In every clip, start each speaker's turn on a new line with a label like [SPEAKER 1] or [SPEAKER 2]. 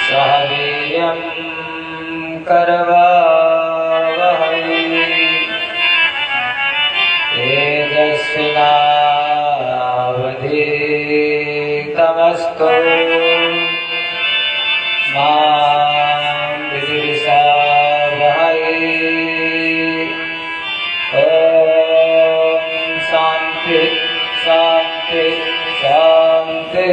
[SPEAKER 1] सह वीर्यं करवावहै तेजस्विनावधीतमस्तु मा विद्विषावहै। ओम शांति शांति शांति।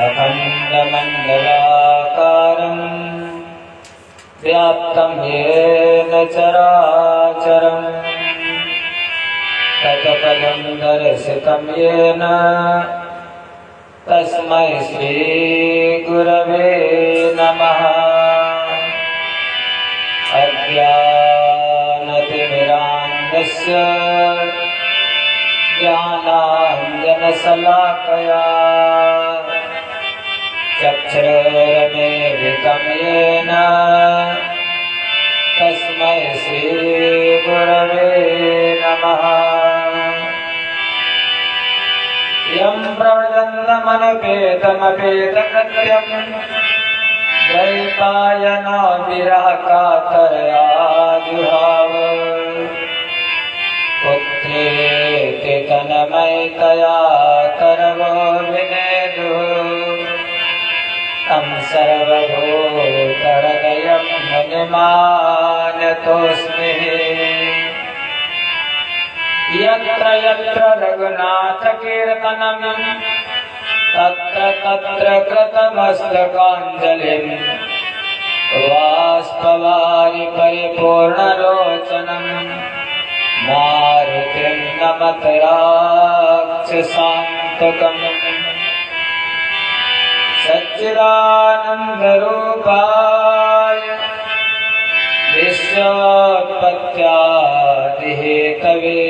[SPEAKER 1] अखंडमंडलाकारं व्याप्तं येन चराचरं तत्पदं दर्शितं येन तस्मै श्री गुरवे नमः। अज्ञानतिमिरान्धस्य ज्ञानाञ्जनशलाकया चक्षुरुन्मीलितं येन तस्मै श्रीगुरवे नमः। यं प्रव्रजन्तमनुपेतमपेतकृत्यं द्वैपायनो विरहकातरया जुहाव पुत्रेति तन्मयतया तरवो विनेदुः तं सर्वभूतहृदयं मुनिमानतोऽस्मि। यत्र यत्र रघुनाथकीर्तनं तत्र तत्र कृतमस्तकाञ्जलिं बाष्पवारि परिपूर्णलोचनं मारुतिं नमत राक्षसान्तकम्। सच्चिदानन्दरूपाय विश्वोत्पत्त्यादिहेतवे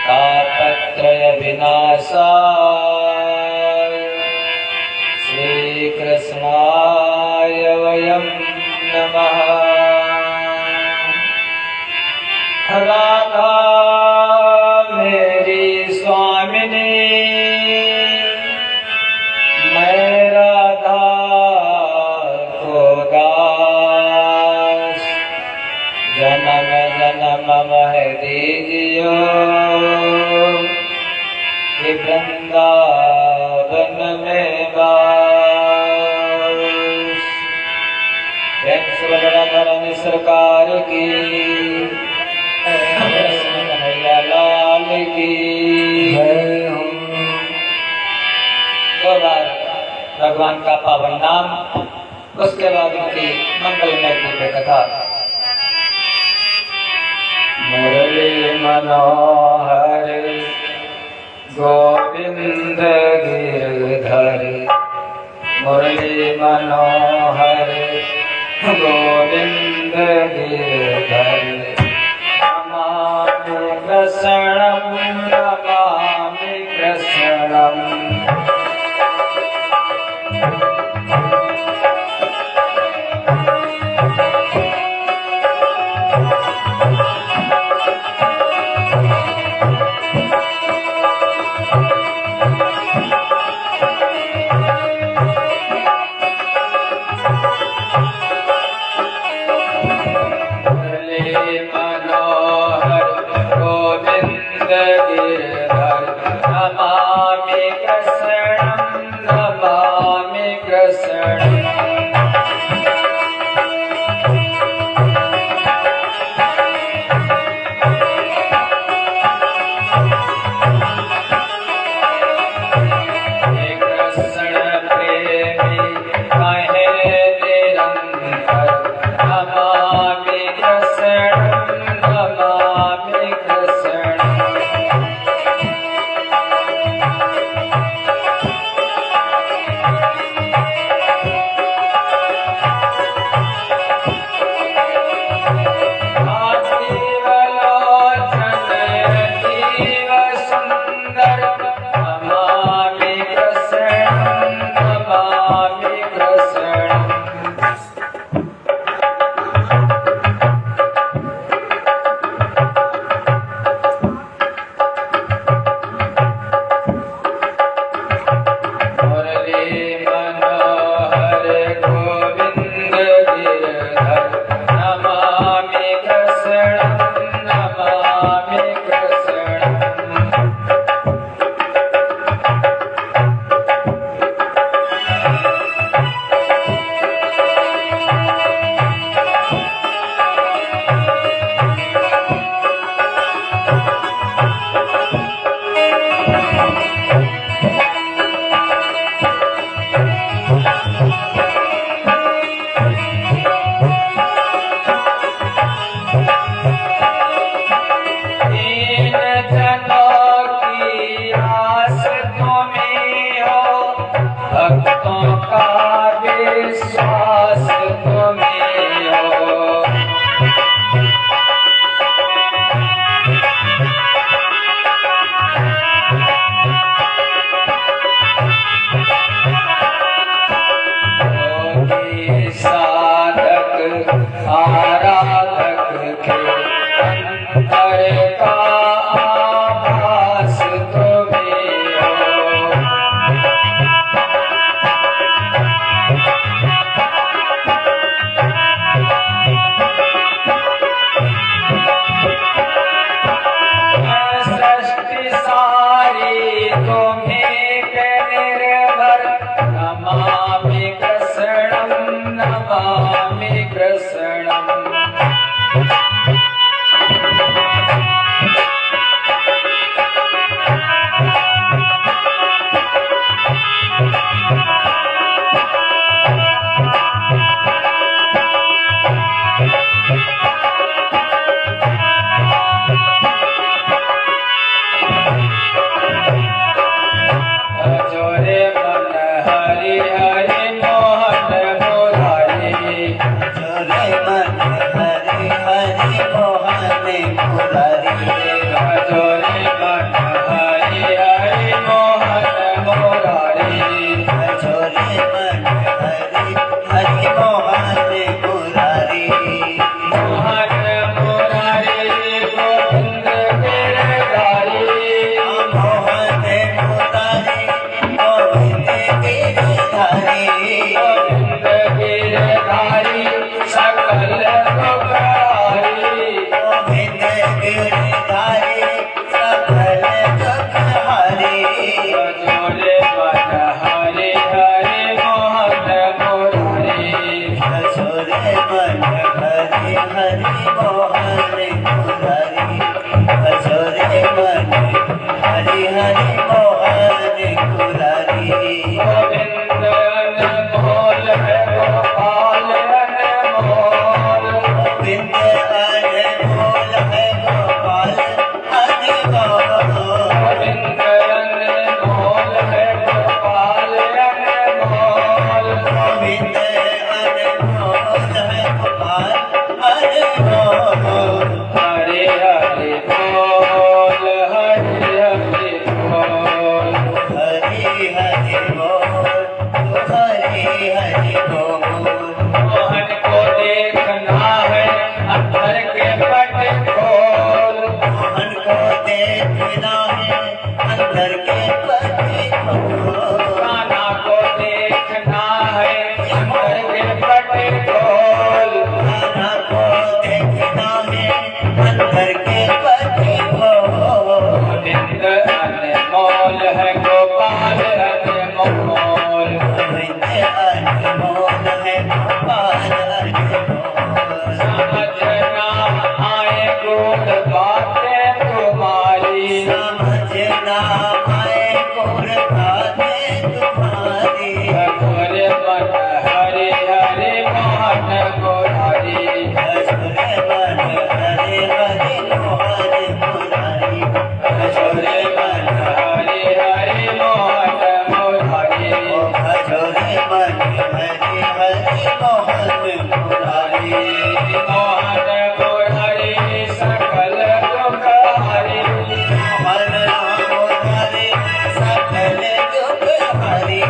[SPEAKER 1] तापत्रयविनाशाय श्रीकृष्णाय वयं नमः। राधा मेरी स्वामिनी मैं राधा को दास जन्म जन्म मह दीजियो कि वृंदावन में वास। धरण सरकार की कन्हैया लाल की जय हो। दो बार भगवान का पावन नाम, उसके बाद उनकी मंगलमय दिव्य कथा। मुरली मनोहर गोविंद गिरधर, मुरली मनोहर गोविंद गिरधर, नमामि कृष्णं नमामि कृष्णं। मनोहर गोविंद गिरधर, नमामि कृष्ण भक्तों का विश्वास तुम्हें हो। साधक आराधक के अंतर का आभास तुम्हें हो। सृष्टि सारी तुम्हें पे निर्भर, नमामि कृष्णं नमामि कृष्णं। जोरे मन हरि हरि मोहन मुरारी,
[SPEAKER 2] जोरे मन हरि हरि मोहन मुरारी,
[SPEAKER 1] जोरे मन हरि हरि मोहन मुरारी,
[SPEAKER 2] जोरे मन हरि हरि मोहन मुरारी।
[SPEAKER 1] मोहन मुरारी गोविंद गिरधारी,
[SPEAKER 2] मोहन मुरारी गोविंद गिरधारी,
[SPEAKER 1] गोविंद गिरधारी सकल दुखहारी,
[SPEAKER 2] गोविंद गिरधारी सकल दुखहारी।
[SPEAKER 1] जोरे मन हरि हरि मोहन मुरारी,
[SPEAKER 2] जोरे मन हरि हरि मोहन मुरारी, जोरे मन हरि हरि मोहन मुरारी।
[SPEAKER 1] गोविंद अनमोल है गोपाल अनमोल,
[SPEAKER 2] गोविंद अनमोल है गोपाल अनमोल,
[SPEAKER 1] गोविंद अनमोल है गोपाल अनमोल,
[SPEAKER 2] गोविंद अनमोल है गोपाल अनमोल।
[SPEAKER 1] हरे हरे बोल हरे हरे बोल,
[SPEAKER 2] हरि हरि बोल, हरि हरि बोल।
[SPEAKER 1] मोहन को देखना है अंतर के पट खोल,
[SPEAKER 2] मोहन को देखना है अंदर के पट खोल,
[SPEAKER 1] कान्हा को देखना है अंतर के पट खोल,
[SPEAKER 2] कान्हा को देखना है अंदर के पट खोल।
[SPEAKER 1] गोविंद अनमोल है गोपाल अनमोल,
[SPEAKER 2] गोविंद अनमोल है गोपाल अनमोल।
[SPEAKER 1] समझना आए गुण बातें तुम्हारी,
[SPEAKER 2] समझना आए गुण बातें तुम्हारी,
[SPEAKER 1] जोरे मन हरि हरि मोहन मुरारी,
[SPEAKER 2] जोरे मन हरि हरि मोहन मुरारी,
[SPEAKER 1] जोरे मन हरि हरि मोहन मुरारी,
[SPEAKER 2] जोरे मन हरि हरि मोहन मुरारी।
[SPEAKER 1] मोहन मुरारी सकल दुखहारी,
[SPEAKER 2] मोहन मुरारी सकल दुख हरि,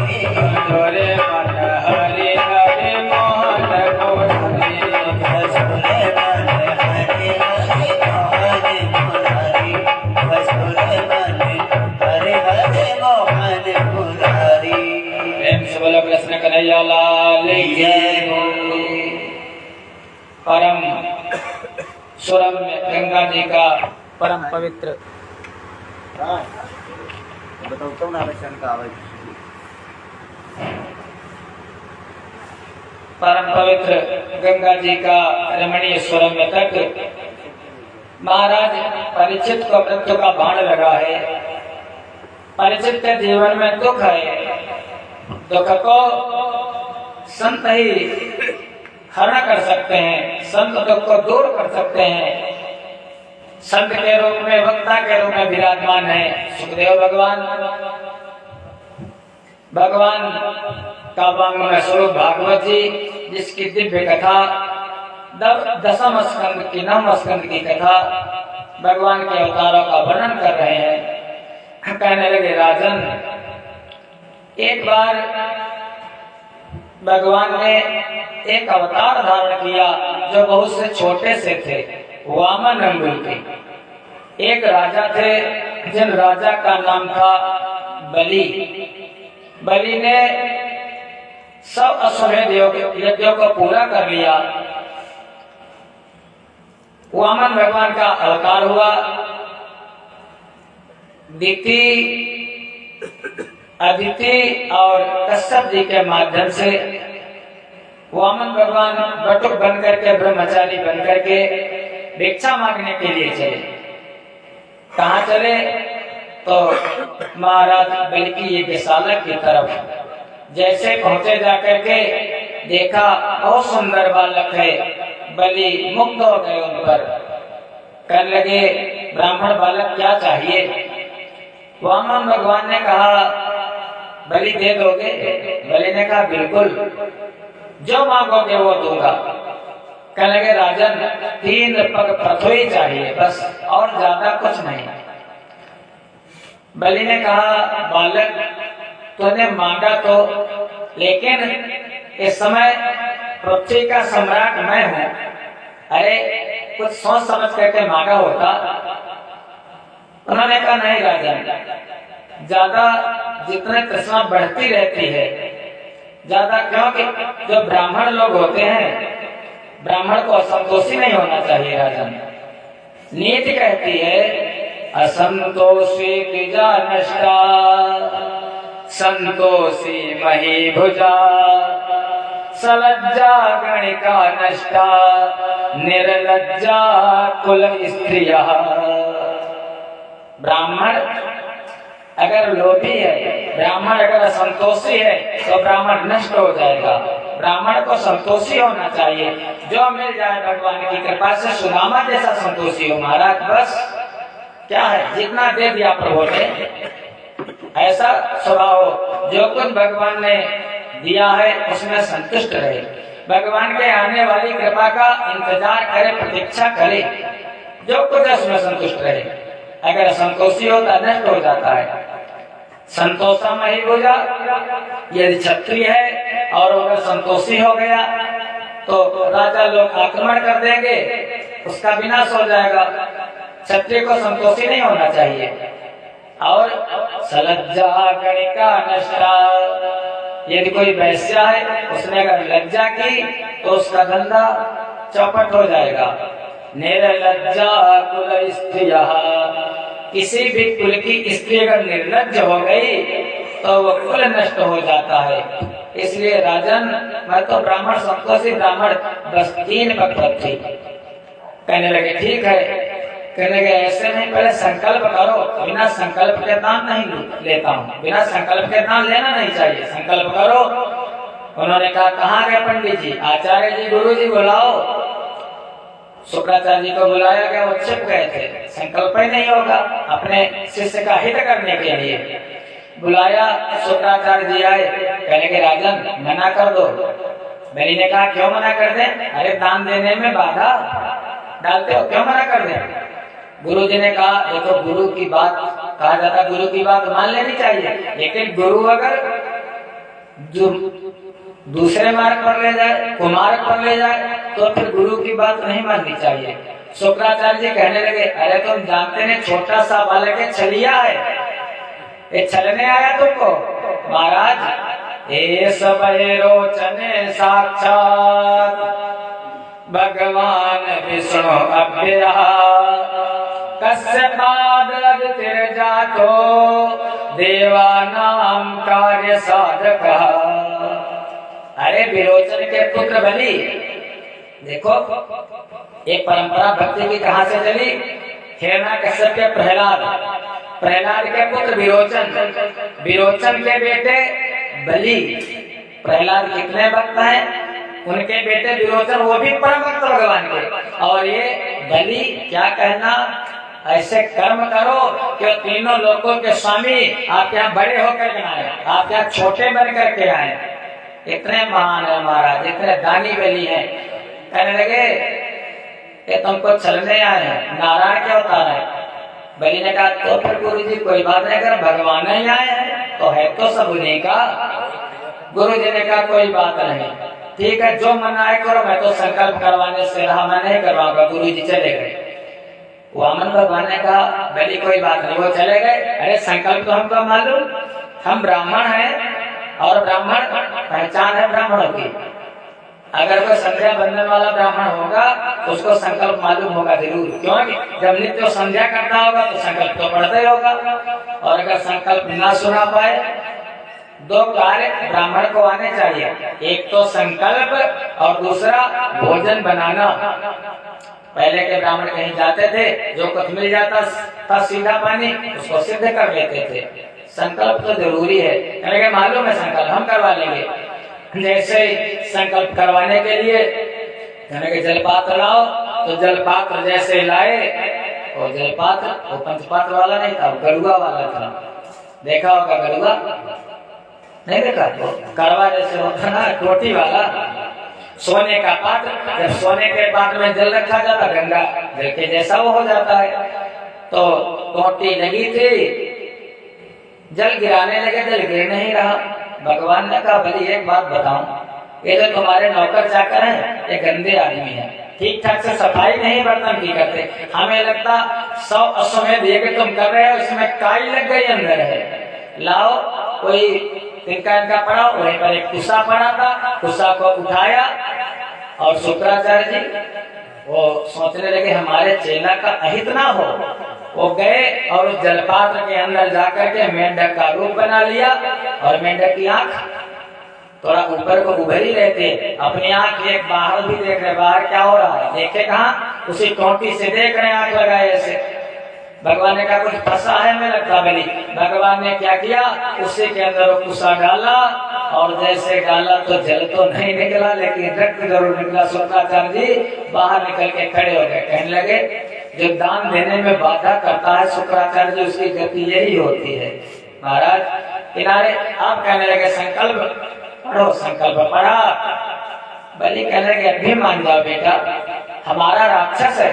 [SPEAKER 1] जोरे मन हरि हरि मोहन मुरारी,
[SPEAKER 2] जोरे मन हरि हरि मोहन मुरारी, जोरे मन हरि हरि मोहन मुरारी।
[SPEAKER 1] प्रेम से बोलो कृष्ण कन्हैया लाल की
[SPEAKER 2] जय हो।
[SPEAKER 1] परम सुरम में गंगा जी का परम पवित्र
[SPEAKER 2] बताओ ना रचन का आवाज।
[SPEAKER 1] परम पवित्र गंगा जी का रमणीय स्वरम में तक महाराज परीक्षित को मृत्यु का बाण लगा है। परीक्षित के जीवन में दुख है, दुख को संत ही हरण कर सकते हैं, संत दुख को दूर कर सकते हैं। संत के रूप में, वक्ता के रूप में विराजमान है सुखदेव भगवान। भगवान का वाङ्मय स्वरूप भागवत जी, जिसकी दिव्य कथा दसम स्कंद की, नवम स्कंद की कथा भगवान के अवतारों का वर्णन कर रहे हैं। कहने लगे, राजन, एक बार भगवान ने एक अवतार धारण किया जो बहुत से छोटे से थे, वामन अंगुल के। एक राजा थे जिन राजा का नाम था बलि। बलि ने सब अश्वमेध यज्ञों को पूरा कर लिया। वामन भगवान का अवतार हुआ। दिति, अदिति और कश्यप जी के माध्यम से वामन भगवान बटुक बन करके, ब्रह्मचारी बन करके भिक्षा मांगने के लिए चले। कहाँ चले? तो महाराज बलि की यज्ञशाला की तरफ। जैसे पहुंचे जाकर के देखा बहुत सुंदर बालक है। बलि मुग्ध हो गए उन पर। कहने लगे, ब्राह्मण बालक क्या चाहिए? वामन भगवान ने कहा, बलि दे दोगे? बलि ने कहा, बिल्कुल, जो मांगोगे वो दूंगा। कहने लगे, राजन, 3 पग पृथ्वी चाहिए बस, और ज्यादा कुछ नहीं। बलि ने कहा, बालक, तूने मांगा तो, लेकिन इस समय पृथ्वी का सम्राट मैं हूँ। अरे कुछ सोच समझ करके मांगा होता। उन्होंने कहा, नहीं राजन, ज्यादा जितने तृष्णा बढ़ती रहती है ज्यादा, क्योंकि जो ब्राह्मण लोग होते हैं, ब्राह्मण को असंतोषी नहीं होना चाहिए। राजन, नीति कहती है, असंतोषी द्विजा नष्टा, संतोषी मही भुजा, सलज्जा गणिका नष्टा, निर्लज्जा कुल स्त्रिया। ब्राह्मण अगर लोभी है, ब्राह्मण अगर असंतोषी है, तो ब्राह्मण नष्ट हो जाएगा। ब्राह्मण को संतोषी होना चाहिए। जो मिल जाए भगवान की कृपा से, सुदामा जैसा संतोषी हो महाराज। बस क्या है, जितना दे दिया प्रभु ने, ऐसा स्वभाव। जो कुछ भगवान ने दिया है उसमें संतुष्ट रहे। भगवान के आने वाली कृपा का इंतजार करे, प्रतीक्षा करे, जो कुछ है उसमें संतुष्ट रहे। अगर संतोषी होता नष्ट हो जाता है। संतोषा मही भुजा, यदि क्षत्रिय है और अगर संतोषी हो गया तो राजा लोग आक्रमण कर देंगे, उसका विनाश हो जाएगा। क्षत्रिय को संतोषी नहीं होना चाहिए। और सलज्जा गणिका नष्टा, यदि कोई वैश्य है, उसने अगर लज्जा की तो उसका धंधा चौपट हो जाएगा। निर्लज्जा कुल स्त्रिया, किसी भी कुल की स्त्री अगर निर्लज्ज हो गई तो वो कुल नष्ट हो जाता है। इसलिए राजन, मैं तो ब्राह्मण संतोषी ब्राह्मण, बस 3 पग पृथ्वी। कहने लगे, ठीक है। कहने लगे, ऐसे नहीं, पहले संकल्प करो। बिना संकल्प के दान नहीं लेता हूँ। बिना संकल्प के दान लेना नहीं चाहिए, संकल्प करो। उन्होंने कहा, कहाँ गए पंडित जी? आचार्य जी, गुरु जी बुलाओ। शुक्राचार्य जी को बुलाया गया, वो छिप गए थे। संकल्प ही नहीं होगा, अपने शिष्य का हित करने के लिए बुलाया। शुक्राचार्य जी आए, कहने के, राजन मना कर दो। बलि ने कहा, क्यों मना कर दे? अरे दान देने में बाधा डालते हो, क्यों मना कर दे? गुरु जी ने कहा, देखो, गुरु की बात कहा जाता, गुरु की बात मान लेनी चाहिए, लेकिन गुरु अगर दूसरे मार्ग पर ले जाए, कुमार्ग पर ले जाए, तो फिर गुरु की बात नहीं माननी चाहिए। शुक्राचार्य जी कहने लगे, अरे तुम जानते नहीं, छोटा सा बालक है, छलिया है, ये छलने आया तुमको? महाराज, ये सब रोचने साक्षात भगवान विष्णु अभ्य, कश्यपाद तिरजातो देवानाम कार्य साधक। अरे विरोचन के पुत्र बलि, देखो एक परंपरा भक्ति की कहां से चली। हिरण्यकश्यप के प्रहलाद, प्रहलाद के पुत्र विरोचन, विरोचन के बेटे बलि। प्रहलाद कितने भक्त हैं? उनके बेटे विरोचन, वो भी परम भक्त भगवान के। और ये बलि, क्या कहना, ऐसे कर्म करो कि तीनों लोगों के स्वामी आप यहाँ बड़े होकर के आए, आप यहाँ छोटे बन करके आए। इतने महान है महाराज, इतने दानी बली हैं। कहने लगे कि तुमको चलने आए हैं, नारायण क्या होता है? बलि ने कहा तो फिर गुरु जी कोई बात नहीं, अगर भगवान ही आए हैं तो है तो सब उन्हीं का। गुरु जी ने कहा कोई बात नहीं, ठीक है जो मन आए करो, मैं तो संकल्प करवाने से रहा, मैं नहीं करवाऊंगा। गुरु जी चले गए। वामन भगवान ने कहा बलि कोई बात नहीं, वो चले गए। अरे संकल्प तो हमको मालूम, हम ब्राह्मण हैं और ब्राह्मण पहचान है ब्राह्मणों की। अगर कोई संध्या बंधन वाला ब्राह्मण होगा तो उसको संकल्प मालूम होगा जरूर, क्योंकि जब नित्य संध्या करता होगा तो संकल्प तो पढ़ता ही होगा। और अगर संकल्प ना सुना पाए, दो कार्य ब्राह्मण को आने चाहिए, एक तो संकल्प और दूसरा भोजन बनाना। पहले के ब्राह्मण कहीं जाते थे, जो कुछ मिल जाता था सीधा पानी उसको सिद्ध कर लेते थे। संकल्प तो जरूरी है, यानी मालूम है संकल्प हम करवा लेंगे। जैसे संकल्प करवाने के लिए यानी जलपात्र लाओ, तो जलपात्र जैसे लाए, और जलपात्र वो पंचपात्र वाला नहीं था, गरुआ वाला था। देखा होगा गरुआ, नहीं देखा? करवा जैसे होता ना, टोटी वाला, सोने का पात्र। जब सोने के पात्र में जल रखा जाता, गंगा जल के जैसा वो हो जाता है। तो टोटी लगी थी, जल गिराने लगे, जल गिर नहीं रहा। भगवान ने कहा बलि एक बात बताऊं, ये जो तुम्हारे नौकर चाकर हैं ये गंदे आदमी हैं, ठीक ठाक से सफाई नहीं बर्तन की करते। हमें लगता 100 अश्वमेध ये कि तुम कर रहे हो, इसमें काई लग गई अंदर है। लाओ कोई तिनका इनका पड़ा, वहीं पर एक कुसा पड़ा था, कुसा को उठाया और शुक्राचार्य जी वो सोचने लगे हमारे चेला का अहित ना हो। वो गए और उस जलपात्र के अंदर जाकर के मेंढक का रूप बना लिया, और मेंढक की आंख थोड़ा ऊपर को उभरी रहते, अपनी आंख एक बाहर भी देख रहे, बाहर क्या हो रहा है देखे कहाँ, उसी टोटी से देख रहे, आंख लगाए ऐसे। भगवान ने कहा कुछ फंसा है मैं लगता बलि। भगवान ने क्या किया, उसी के अंदर वो कुसा डाला, और जैसे डाला तो जल तो नहीं निकला लेकिन रक्त जरूर निकला। शुक्राचार्य जी बाहर निकल के खड़े हो गए, कहने लगे जो दान देने में बाधा करता है शुक्राचार्य जी, उसकी गति यही होती है। महाराज किनारे आप कहने लगे संकल्प पढ़ो, संकल्प पढ़ा। बलि कहने लगे अभी मान जाओ बेटा, हमारा राक्षस है,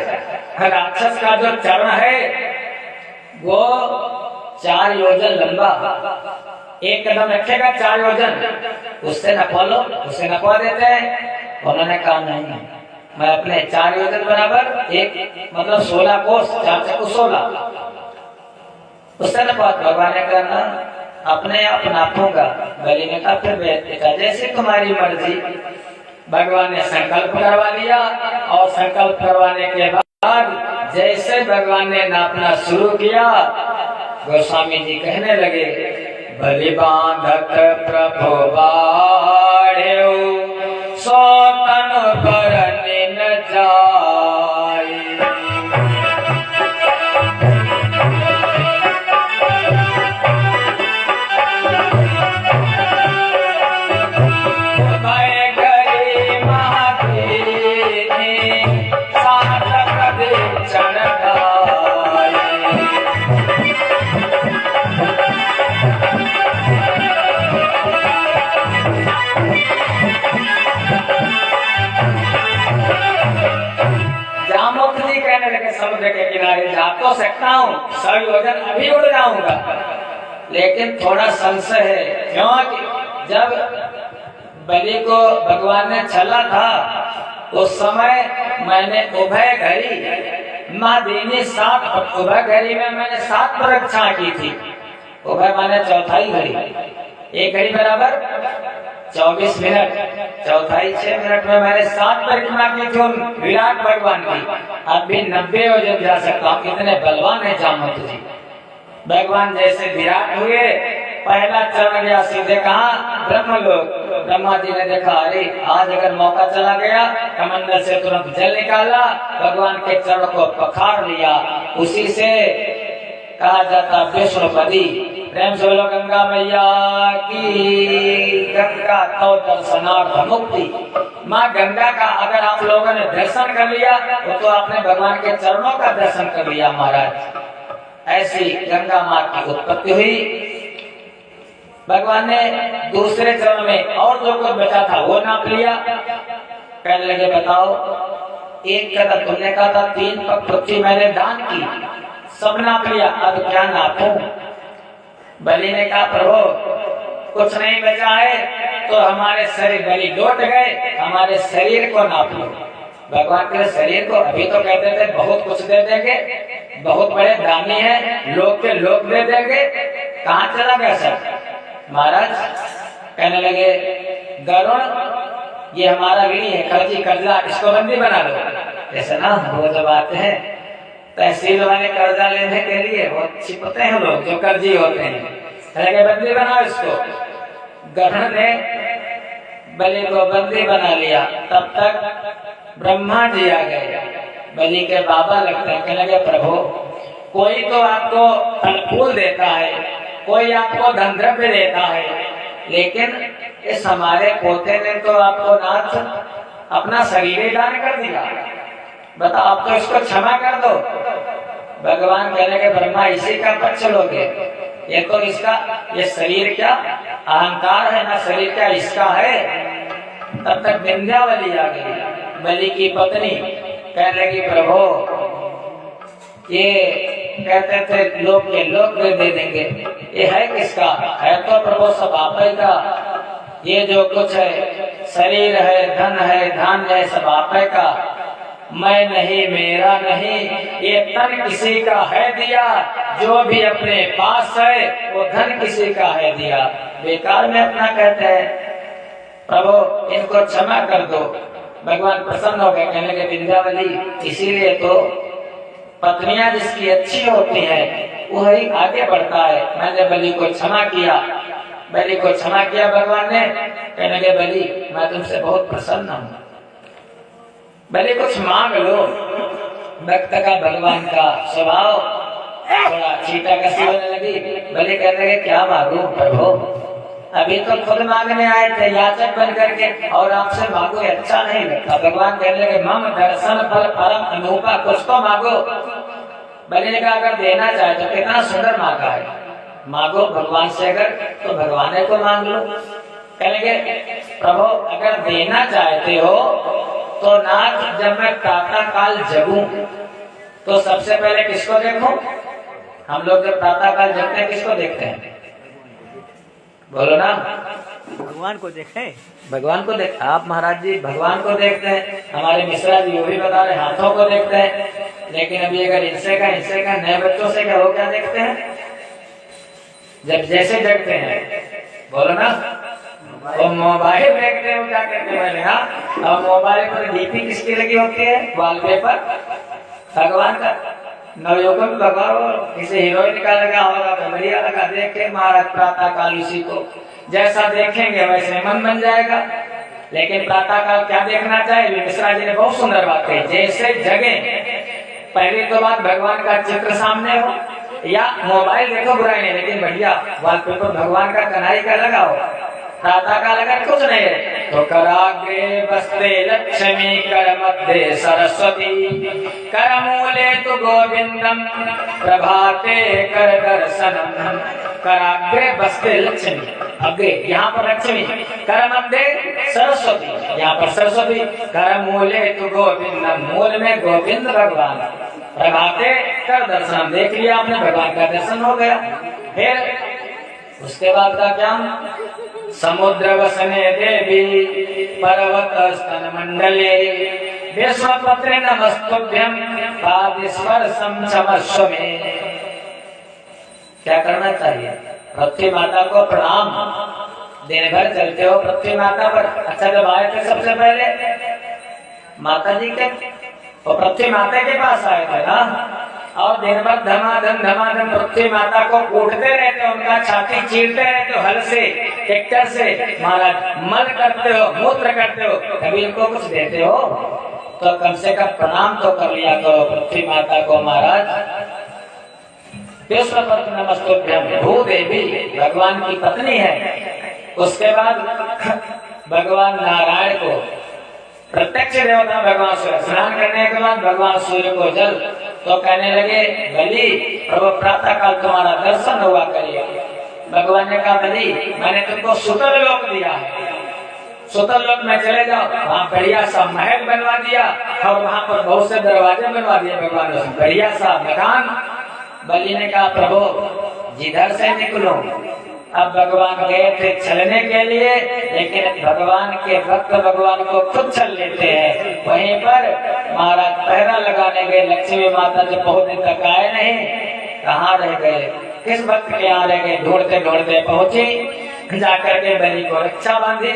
[SPEAKER 1] राक्षस का जो चरण है वो 4 योजन लंबा, एक कदम रखेगा 4 योजन, उससे नपा लो, उससे नपा देते हैं। उन्होंने कहा नहीं, मैं अपने 4 योजन बराबर एक मतलब 16 कोस, 4 चक्कू 16, उससे नपा। भगवान ने कहा अपने आप नापूंगा। बलि ने कहा फिर बेटा जैसे तुम्हारी मर्जी। भगवान ने संकल्प करवा लिया, और संकल्प करवाने के बाद जैसे भगवान ने नापना शुरू किया, गोस्वामी जी कहने लगे बलि बांधत प्रभु बाढ़ेउ, सो तन पर निन जाय। समुद्र के किनारे जा तो सकता हूँ, 100 योजन अभी उड़ जाऊंगा, लेकिन थोड़ा संशय है, क्योंकि जब बलि को भगवान ने छला था उस समय मैंने उभय घड़ी माँ देनी 7 उभय घड़ी में मैंने 7 परीक्षा की थी। उभय माने चौथाई घड़ी, एक घड़ी बराबर 24 मिनट, चौथाई 6 मिनट में मैंने 7 परिक्रमा की थी विराट भगवान की। अब भी 90 योजन जा सकता हूँ, कितने बलवान है जामवंत जी। भगवान जैसे विराट हुए, पहला चरण गया सीधे कहा ब्रह्मलोक। ब्रह्मा जी ने देखा अरे आज अगर मौका चला गया, कमंडल से तुरंत जल निकाला, भगवान के चरण को पखार लिया। उसी से कहा जाता विष्णुपदी। प्रेम से बोलो गंगा मैया की, गंगा तो दर्शनार्थ मुक्ति। माँ गंगा का अगर आप लोगों ने दर्शन कर लिया तो आपने भगवान के चरणों का दर्शन कर लिया महाराज। ऐसी गंगा माँ की उत्पत्ति हुई। भगवान ने दूसरे चरण में और जो कुछ बचा था वो नाप लिया। कहने लगे बताओ, एक कदम तुमने कहा था 3 पग पृथ्वी मैंने दान की, सब नाप लिया, अब क्या नापूं? बलि ने कहा प्रभु कुछ नहीं बचा है तो हमारे शरीर, बलि लौट गए, हमारे शरीर को नाप लो। भगवान के शरीर को अभी तो कहते थे बहुत कुछ दे देंगे, बहुत बड़े दानी है, लोग के लोग दे देंगे, कहाँ चला गया सब? महाराज कहने लगे गरुड़ ये हमारा ऋणी है, कर्जी कर्जा, इसको बंदी बना लो। जैसे ना वो जब आते हैं तहसील वाले कर्जा लेने के लिए वो छिपते हैं लोग जो कर्जी होते हैं, बंदी बनाओ इसको। गरुड़ ने बलि को बंदी बना लिया। तब तक ब्रह्मा जी आ गए, बलि के बाबा लगते हैं। कहने लगे प्रभु कोई तो आपको फल फूल देता है, कोई आपको धन द्रव्य देता है, लेकिन इस हमारे पोते ने तो आपको नाथ अपना शरीर ही दान कर दिया, बताओ आप तो इसको क्षमा कर दो। भगवान कहने के ब्रह्मा इसी का पक्ष लोगे, ये तो इसका, ये शरीर क्या अहंकार है ना, शरीर क्या इसका है। तब तक विंध्यावली आ गई, बलि की पत्नी। कहने लगी प्रभु ये कहते थे लोग के लोग दे देंगे, ये है किसका? है तो प्रभु सब आप ही का, ये जो कुछ है शरीर है, धन है, धान्य है, सब आप ही का, मैं नहीं, मेरा नहीं, ये तन किसी का है दिया, जो भी अपने पास है वो धन किसी का है दिया। बेकार में अपना कहते हैं प्रभु इनको क्षमा कर दो। भगवान प्रसन्न हो गए, कहने के विंध्यावली इसीलिए तो पत्नियां जिसकी अच्छी होती है वही आगे बढ़ता है। मैंने बलि को क्षमा किया, बलि को क्षमा किया भगवान ने। कहने लगे बलि मैं तुमसे बहुत प्रसन्न हूँ, बलि कुछ मांग लो। भक्त का भगवान का स्वभाव थोड़ा चीटा कसी होने लगी। बलि कहने लगे क्या मांगू प्रभु, अभी तो खुद मांगने आए थे याचक बन करके, और आपसे मांगो अच्छा नहीं लगता। भगवान कहने लगे मम दर्शन फल परम अनूपा, कुछ तो मांगो। बलि ने कहा अगर देना चाहे तो कितना सुंदर मांगा है, मांगो भगवान से, अगर तो भगवान को मांग लो। कहेंगे प्रभु अगर देना चाहते हो तो नाथ जब मैं प्रातः काल जगूं तो सबसे पहले किसको देखूं? हम लोग जब प्रातः काल जगते हैं किसको देखते हैं? बोलो ना,
[SPEAKER 2] भगवान को देखे,
[SPEAKER 1] भगवान को देख। आप महाराज जी भगवान को देखते हैं, हमारे मिश्रा जी वो भी बता रहे हाथों को देखते हैं। लेकिन अभी अगर इनसे का नए बच्चों से क्या वो क्या देखते हैं जब जैसे जगते हैं? बोलो ना, वो मोबाइल देखते हो क्या कहते हैं? हाँ, और मोबाइल पर डीपी किसकी लगी होती है? वॉलपेपर भगवान का। नवयुवक भगवान किसी हीरोइन का लगा होगा तो बढ़िया लगा, देखे महाराज प्रातः काल उसी को जैसा देखेंगे वैसे मन बन जाएगा। लेकिन प्रातः काल क्या देखना चाहिए? मिश्रा जी ने बहुत सुंदर बात कही, जैसे जगे पहली तो बात भगवान का चित्र सामने हो, या मोबाइल देखो बुराई नहीं, लेकिन बढ़िया वॉलपेपर भगवान का कन्हई का लगाओ। प्रातः काल अगर कुछ नहीं है तो कराग्रे बस्ते लक्ष्मी, कर मध्य सरस्वती, कर मूले तु गोविंदम, प्रभाते कर दर्शनम। कराग्रे बस्ते लक्ष्मी, अग्रे यहाँ पर लक्ष्मी, कर मध्य सरस्वती, यहाँ पर सरस्वती, कर मूले तु गोविंदम, मूल में गोविंद भगवान, प्रभाते कर दर्शनम, देख लिया आपने भगवान का दर्शन हो गया। फिर उसके बाद का क्या? समुद्र वसने देवी, पर्वत स्तन मंडले, विश्वपत्रे नमस्तुभ्यं, पादस्पर्शं क्षमस्व मे। क्या करना चाहिए? पृथ्वी माता को प्रणाम। दिन भर चलते हो पृथ्वी माता पर। अच्छा जब आए थे सबसे पहले माता जी के, वो पृथ्वी माता के पास आए थे ना, और दिन भर धमाधम पृथ्वी माता को कूटते रहते, उनका छाती चीरते रहते हो हल से, ट्रैक्टर से। महाराज मल करते हो, मूत्र करते हो, कभी इनको कुछ देते हो तो कम से कम प्रणाम तो कर लिया करो पृथ्वी माता को। महाराज विश्वपत्नी नमस्तुभ्यं, भूदेवी भगवान की पत्नी है। उसके बाद भगवान नारायण को प्रत्यक्ष देवता भगवान सूर्य। स्नान करने के बाद भगवान सूर्य को जल, तो कहने लगे बलि प्रभु प्रातः काल तुम्हारा दर्शन हुआ करिए। भगवान ने कहा बलि मैंने तुमको सुतल लोक दिया है, सुतल लोक में चले जाओ, वहाँ बढ़िया सा महल बनवा दिया और वहाँ पर बहुत से दरवाजे बनवा दिए भगवान ने, बढ़िया सा मकान। बलि ने कहा प्रभु जिधर से निकलो। अब भगवान गए थे छलने के लिए, लेकिन भगवान के भक्त भगवान को खुद छल लेते हैं। वहीं पर महाराज पहरा लगाने गए, लक्ष्मी माता जो बहुत दिन तक आए नहीं, कहाँ रह गए, किस भक्त के यहाँ रह गए, ढूंढते ढूंढते पहुंची, जाकर के बलि को रक्षा बांधी।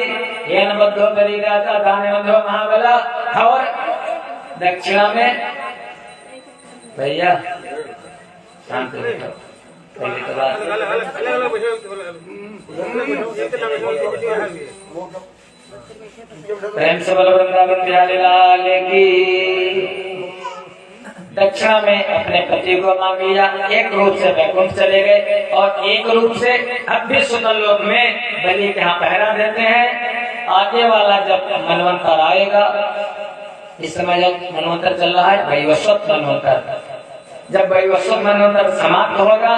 [SPEAKER 1] येन बद्धो बलि राजा दाने बंधो महाबला। और दक्षिणा में भैया शांत बैठो, पहले तो बात प्रेम से बोलो वृंदावन बिहारी लाल की। दक्षिणा में अपने पति को मांग लिया, एक रूप से वैकुंठ चले गए और एक रूप से अब भी सुतल लोक में बलि के यहाँ पहरा देते हैं। आगे वाला जब मनवंतर आएगा, इस समय जब मनवंतर चल रहा है वैवस्वत मनवंतर, जब वैवस्वत मनवंतर समाप्त होगा,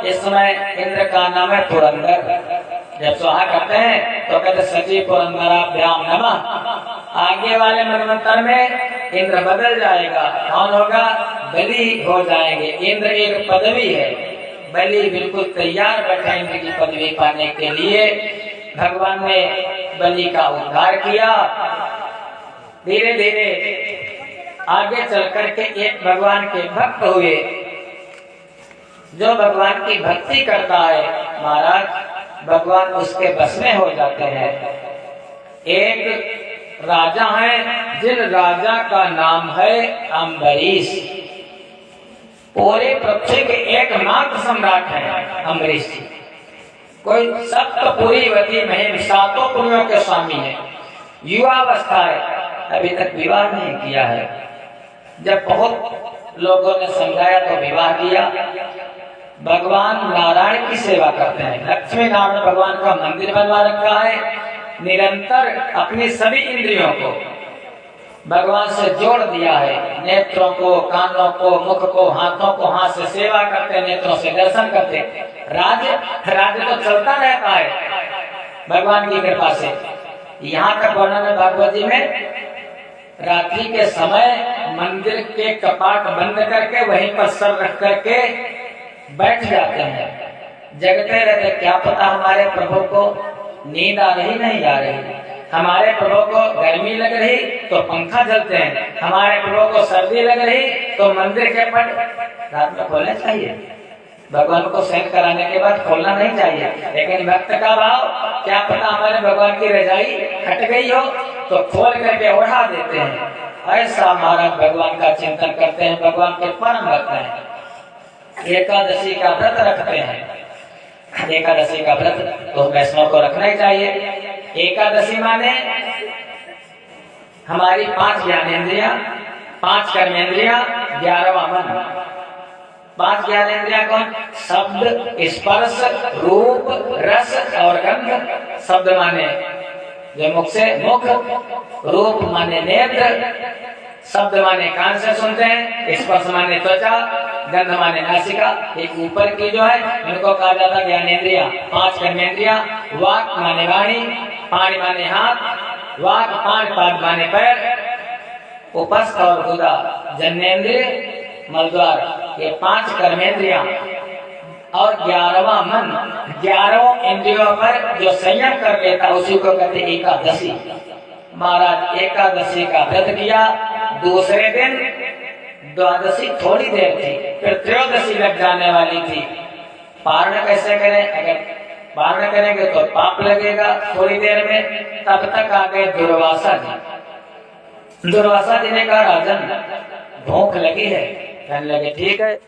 [SPEAKER 1] इस समय इंद्र का नाम है पुरंदर। जब स्वाहा करते हैं तो कहते सची पुरंदराभ्याम नमः। आगे वाले मनवंतर में इंद्र बदल जाएगा, कौन होगा, बलि हो जाएंगे। इंद्र एक पदवी है, बलि बिल्कुल तैयार बैठे इंद्र की पदवी पाने के लिए। भगवान ने बलि का उद्धार किया। धीरे धीरे आगे चल करके एक भगवान के भक्त हुए। जो भगवान की भक्ति करता है महाराज, भगवान उसके बस में हो जाते हैं। एक राजा है, जिन राजा का नाम है अम्बरीश। पूरे पृथ्वी के एकमात्र सम्राट है अम्बरीश जी। कोई सप्तपुरीवती महिम, सातों पुरियों के स्वामी है। युवावस्था है, अभी तक विवाह नहीं किया है। जब बहुत लोगों ने समझाया तो विवाह किया। भगवान नारायण की सेवा करते हैं, लक्ष्मी नारायण भगवान का मंदिर बनवा रखा है। निरंतर अपनी सभी इंद्रियों को भगवान से जोड़ दिया है। नेत्रों को, कानों को, मुख को, हाथों को, हाथ से सेवा करते, नेत्रों से दर्शन करते। राज्य तो चलता रहता है भगवान की कृपा से। यहाँ तक वर्णन है भागवत जी में, रात्रि के समय मंदिर के कपाट बंद करके वहीं पर सर रख करके बैठ जाते हैं, जगते रहते। क्या पता हमारे प्रभु को नींद आ रही नहीं आ रही, हमारे प्रभु को गर्मी लग रही तो पंखा चलते हैं, हमारे प्रभु को सर्दी लग रही तो मंदिर के पट रात में खोलना चाहिए। भगवान को सहन कराने के बाद खोलना नहीं चाहिए, लेकिन भक्त का भाव, क्या पता हमारे भगवान की रजाई हट गई हो तो खोल करके उड़ा देते हैं। ऐसा महाराज भगवान का चिंतन करते हैं, भगवान के परम भक्त हैं। एकादशी का व्रत रखते हैं। एकादशी का व्रत तो वैष्णव को रखना ही चाहिए। एकादशी माने हमारी 5 ज्ञानेंद्रियां, 5 कर्मेंद्रियां, 11वां मन। 5 ज्ञानेंद्रियां कौन? शब्द, स्पर्श, रूप, रस और गंध। शब्द माने जो मुख से मुख, रूप माने नेत्र, शब्द माने कान से सुनते हैं, स्पर्श माने त्वचा, गंध माने नासिका। एक ऊपर की जो है इनको कहा जाता है ज्ञानेंद्रिया। 5 कर्मेंद्रिया, वाक माने वाणी, पाणी माने हाथ, वाक पाण पाद माने पैर, उपस्थ और गुदा जन्नेन्द्रिय मलद्वार, ये 5 कर्मेंद्रिया और 11वां मन। 11 इंद्रियों पर जो संयम कर लेता उसी को कहते एकादशी। महाराज एकादशी का व्रत किया। दूसरे दिन द्वादशी थोड़ी देर थी, फिर त्रयोदशी लग जाने वाली थी। पारण कैसे करें? अगर पारण करेंगे तो पाप लगेगा थोड़ी देर में। तब तक आ गए दुर्वासा जी। दुर्वासा जी ने कहा राजन भूख लगी है। कहने लगे ठीक है।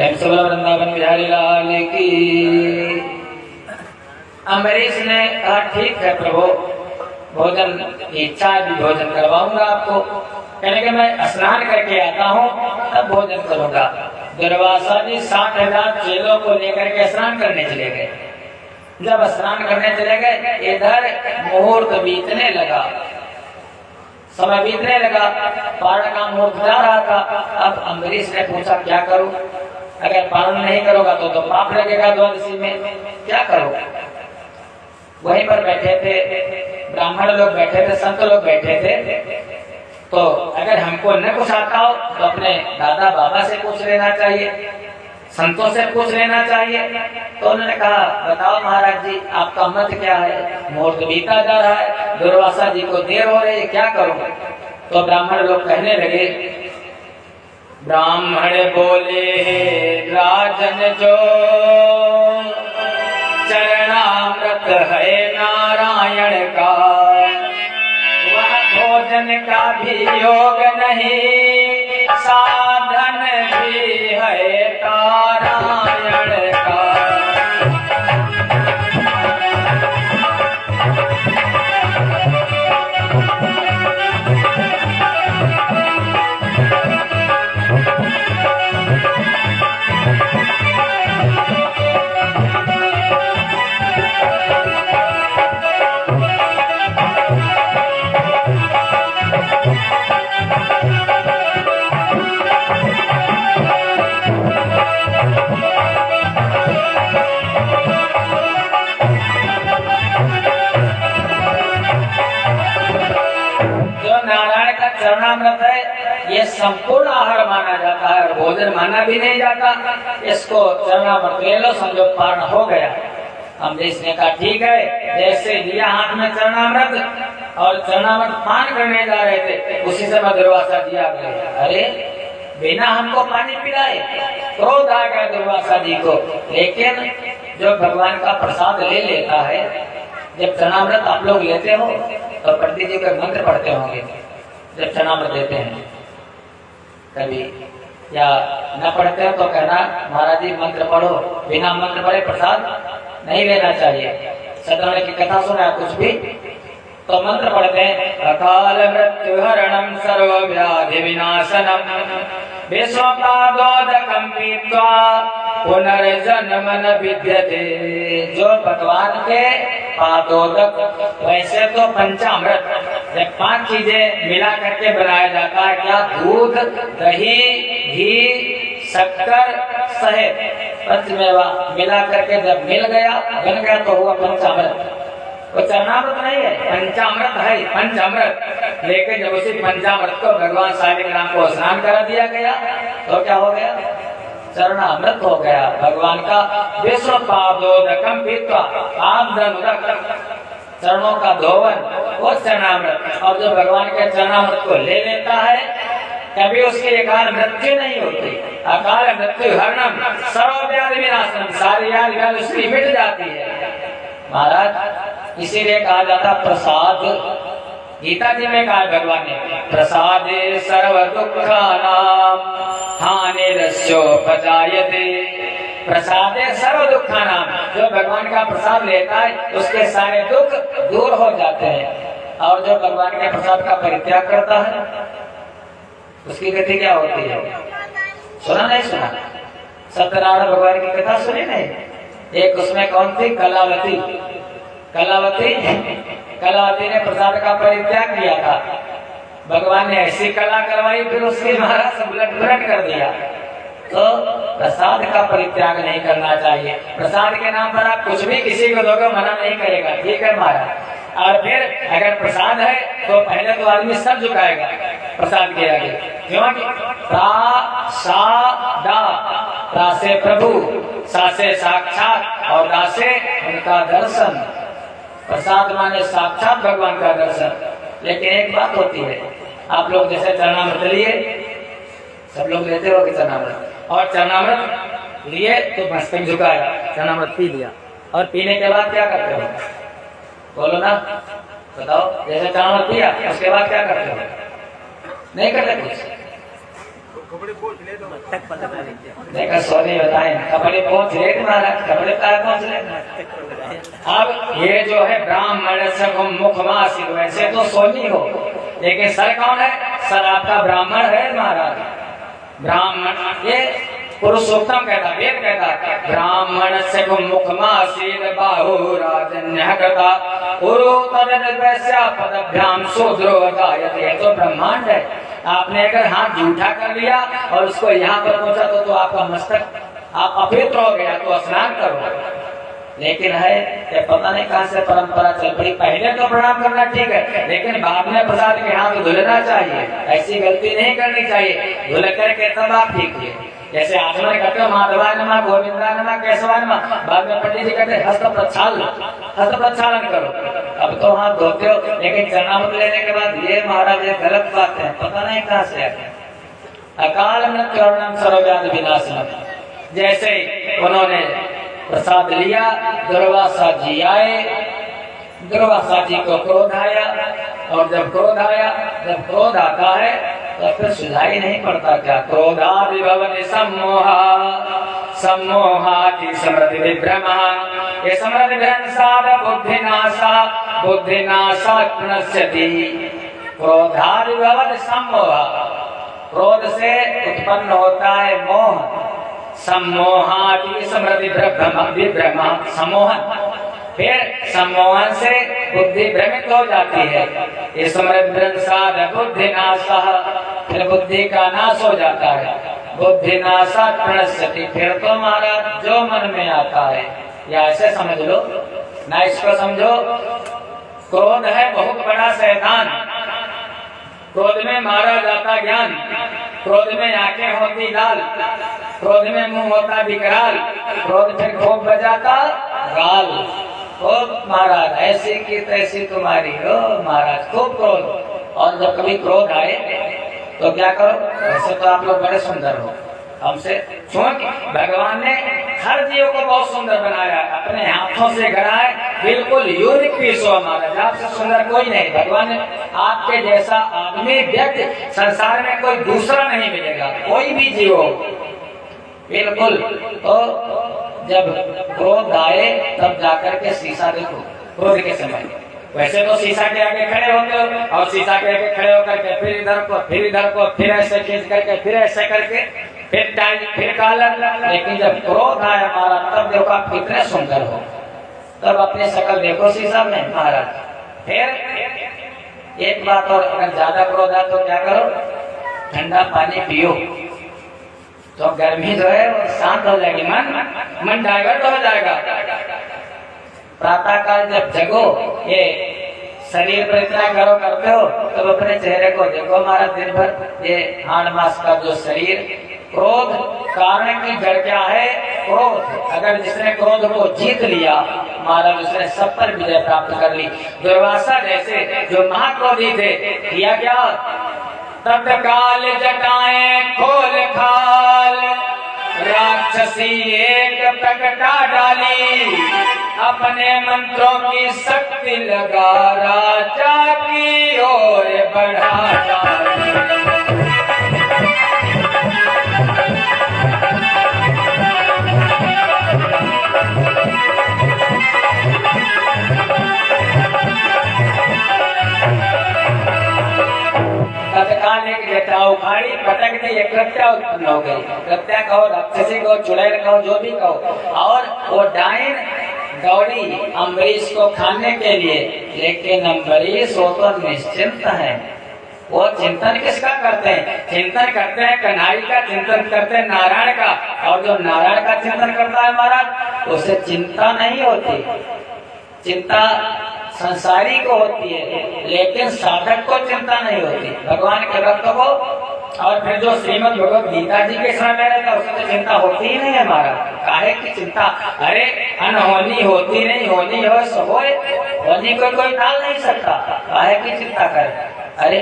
[SPEAKER 1] वृंदावन बिहारी लाल की। अम्बरीश ने कहा ठीक है प्रभु, भोजन की इच्छा है भी भोजन करवाऊंगा आपको। कहने के मैं स्नान करके आता हूँ तब भोजन करूंगा। दुर्वासा जी 60,000 चेलों को लेकर के स्नान करने चले गए। जब स्नान करने चले गए, इधर मुहूर्त बीतने लगा, समय बीतने लगा, पारण का मुहूर्त जा रहा था। अब अम्बरीश ने पूछा क्या करूं, अगर पारण नहीं करोगा तो पाप लगेगा द्वादशी में, क्या करो। वहीं पर बैठे थे ब्राह्मण लोग, बैठे थे संत लोग बैठे थे। तो अगर हमको न कुछ आता हो तो अपने दादा बाबा से पूछ लेना चाहिए, संतों से पूछ लेना चाहिए। तो उन्होंने कहा बताओ महाराज जी आपका मत क्या है, मुहूर्त बीता जा रहा है, दुर्वासा जी को देर हो रही है, क्या करूं। तो ब्राह्मण लोग कहने लगे, ब्राह्मण बोले राजन जो चरणामृत है नारायण का, वह भोजन का भी योग नहीं, साधन भी है नारायण का। चरणामृत है, ये संपूर्ण आहार माना जाता है और भोजन माना भी नहीं जाता। इसको चरणामृत ले लो, समझो पारण हो गया। अम्बरीश ने कहा ठीक है। जैसे दिया हाथ में चरणामृत और चरणामृत पान करने जा रहे थे, उसी समय दुर्वासा जी आ गए। अरे बिना हमको पानी पिलाए, क्रोध आ गया दुर्वासा जी को। लेकिन जो भगवान का प्रसाद ले लेता है, जब चरणामृत आप लोग लेते हो तो पंडित जी का मंत्र पढ़ते होंगे। जब चरणामृत देते हैं कभी या न पढ़ते हो तो कहना महाराज जी मंत्र पढ़ो, बिना मंत्र पढ़े प्रसाद नहीं लेना चाहिए। सत्यनारायण की कथा सुना कुछ भी तो मंत्र पढ़ते हैं, अकाल मृत्यु हरणम सर्व व्याधि विनाशनम विश्वपादोदकम पीत्वा पुनर्जन्म न विद्यते। जो भगवान के पादोदक, वैसे तो पंचामृत जब 5 चीजें मिला करके बनाया जाता है, क्या दूध, दही, घी, शक्कर, शहद, पंचमेवा मिला करके जब मिल गया, बन गया तो हुआ पंचामृत। वो चरणामृत नहीं है, पंचामृत है, पंचामृत। लेकिन जब उसी पंचामृत को भगवान शालिग्राम को स्नान करा दिया गया तो क्या हो गया, चरणामृत हो गया। भगवान का विश्व पादोदकम पीत्वा, चरणों का धोवन वो चरणामृत। और जो भगवान के चरणामृत को ले लेता है, कभी उसकी अकाल मृत्यु नहीं होती। अकाल मृत्यु हरणम सर्व व्याधि विनाशनम, सारी व्याधि उसकी मिट जाती है महाराज। इसीलिए कहा जाता प्रसाद, गीता जी में कहा भगवान ने, प्रसादे सर्व दुखानाम हानिरस्योपजायते। प्रसादे सर्व दुखानाम, जो भगवान का प्रसाद लेता है उसके सारे दुख दूर हो जाते हैं। और जो भगवान के प्रसाद का परित्याग करता है उसकी गति क्या होती है, सुना नहीं सुना? सत्यनारायण भगवान की कथा सुनी नहीं? एक उसमें कौन थी, कलावती। कलावती ने प्रसाद का परित्याग किया था। भगवान ने ऐसी कला करवाई, फिर उसकी महाराज सब उलट पुलट कर दिया। तो प्रसाद का परित्याग नहीं करना चाहिए। प्रसाद के नाम पर आप कुछ भी किसी को दोगे, मना नहीं करेगा, ठीक है महाराज। और फिर अगर प्रसाद है तो पहले तो आदमी सर झुकाएगा प्रसाद के आगे, क्योंकि प्रा से प्रभु, सा से साक्षात और दा से उनका दर्शन। प्रसाद माने साक्षात भगवान का दर्शन। लेकिन एक बात होती है, आप लोग जैसे चरणामृत लिए, सब लोग लेते हो कि चरणामृत, और चरणामृत लिए तो मस्तक झुकाया, चरणामृत पी लिया, और पीने के बाद क्या करते हो, बोलो ना, बताओ। जैसे चरणामृत पिया उसके बाद क्या करते हो? नहीं करते कुछ,
[SPEAKER 2] मस्तक पर लगा लीजिए।
[SPEAKER 1] देखा सोनी बताए कपड़े पहुंच रहे महाराज, कपड़े कहाँ पहुंच रहे।
[SPEAKER 2] मस्तक पर लगाए।
[SPEAKER 1] अब ये जो है ब्राह्मण से मुखमासी, वैसे तो सोनी हो, लेकिन सर कौन है? सर आपका ब्राह्मण है महाराज। ब्राह्मण ये पुरुषोत्तम कहता, वेद कहता ब्राह्मण से मुखमासीन बाहु राजन्य कहता उरु तदवैश्या पदभ्याम शूद्रो गायते। ये तो ब्रह्मांड है। आपने अगर हाथ जूठा कर लिया और उसको यहाँ पर पहुंचा तो आपका मस्तक आप अपवित्र हो गया, तो स्नान करो। लेकिन है ये पता नहीं कहां से परंपरा चल पड़ी। पहले तो प्रणाम करना ठीक है, लेकिन बाद में प्रसाद के हाथ धुलना चाहिए। ऐसी गलती नहीं करनी चाहिए। धुल करके तब आप फीकिए। जैसे आचमन करते हो माधवाय नमः गोविंदाय नमः केशवाय नमः, बाद में पंडित जी कहते हस्त प्रक्षालन करो। अब तो हाथ धोते हो, लेकिन चरणामृत लेने के बाद ये महाराज ये गलत बात है, पता नहीं कहां से आते। अकाल मृत्युर्णम सर्वव्याधि विनाशनम। जैसे उन्होंने प्रसाद लिया, दुर्वासा जी आए, दुर्वासा जी को क्रोध आया, और जब क्रोध आता है तो फिर सुझाई नहीं पड़ता क्या? क्रोधादि भवति सम्मोहा सम्मोहाति समृद्धि विभ्रमा। ये समृद्धि भ्रंसाद बुद्धिनाशा प्रणश्यति। क्रोधादि भवति सम्मोहा, क्रोध से उत्पन्न होता है मोह। सम्मोहादि समृद्धि विभ्रमा, सम्मोहन। फिर सम्मोहन से बुद्धि भ्रमित हो जाती है। ये समृद्ध बुद्धि नाशा, फिर बुद्धि का नाश हो जाता है। बुद्धि नाशा प्रणश्यति, फिर तो महाराज जो मन में आता है, या ऐसे समझ लो ना, इसको समझो क्रोध है बहुत बड़ा शैतान। क्रोध में मारा जाता ज्ञान, क्रोध में आंखें होती लाल, क्रोध में मुंह होता विकराल, क्रोध फिर खूब बजाता गाल। ओ महाराज ऐसी की तैसी तुम्हारी हो महाराज, खूब क्रोध। और जब कभी क्रोध आए तो क्या करो? वैसे तो आप लोग बड़े सुंदर हो हमसे, क्योंकि भगवान ने हर जीव को बहुत सुंदर बनाया, अपने हाथों से गढ़ा है, बिल्कुल यूनिक पीस हो महाराज। आपसे सुंदर कोई नहीं। भगवान ने आपके जैसा आदमी व्यक्ति संसार में कोई दूसरा नहीं मिलेगा, कोई भी जीव हो बिल्कुल। तो जब क्रोध आए तब जाकर के शीशा देखो क्रोध के समय। वैसे तो शीशा के आगे खड़े होते हो, और शीशा के आगे खड़े होकर के फिर इधर को फिर इधर को, फिर ऐसे खींच करके फिर ऐसे करके, फिर टाइम फिर कॉलर। लेकिन जब क्रोध आया हमारा तब देखो आप कितने सुंदर हो, तब अपनी शक्ल देखो शीशा में महाराज। फिर एक बात और, अगर ज्यादा क्रोध आया तो क्या करो? ठंडा पानी पियो, तो गर्मी जो है वो शांत हो जाएगी, मन डाइवर्ट हो जाएगा। प्रातः काल जब जगो, ये शरीर पर इतना गर्व करते हो, तब अपने चेहरे को देखो महाराज। दिन भर ये हाड़ मास का जो शरीर, क्रोध कारण की जड़ क्या है? क्रोध। अगर जिसने क्रोध को जीत लिया महाराज, उसने सब पर विजय प्राप्त कर ली। दुर्वासा जैसे जो महाक्रोधी थे, किया क्या? तत्काल जटाएं खोल खाल, राक्षसी एक प्रकटा डाली, अपने मंत्रों की शक्ति लगा राजा की ओर बढ़ा डाली। तत्काल एक जटा उखाड़ी पटक दी, एक कृत्या उत्पन्न हो गई। कृत्या कहो, राक्षसी कहो, चुड़ैल कहो, जो भी कहो। और वो डाइन दौड़ी अम्बरीश को खाने के लिए, लेकिन अम्बरीश वो तो निश्चिंत है। वो चिंतन किसका करते हैं? चिंतन करते हैं कन्हैया का, चिंतन करते हैं नारायण का। और जो नारायण का चिंतन करता है महाराज, उसे चिंता नहीं होती। चिंता संसारी को होती है, लेकिन साधक को चिंता नहीं होती, भगवान के भक्त को। और फिर जो श्रीमद् भगवद गीता जी के शरण में रहता है, उसे तो चिंता होती ही नहीं है महाराज। काहे की चिंता? अरे अनहोनी होती नहीं, होनी हो सो होए, होनी को कोई टाल नहीं सकता, काहे की चिंता करे? अरे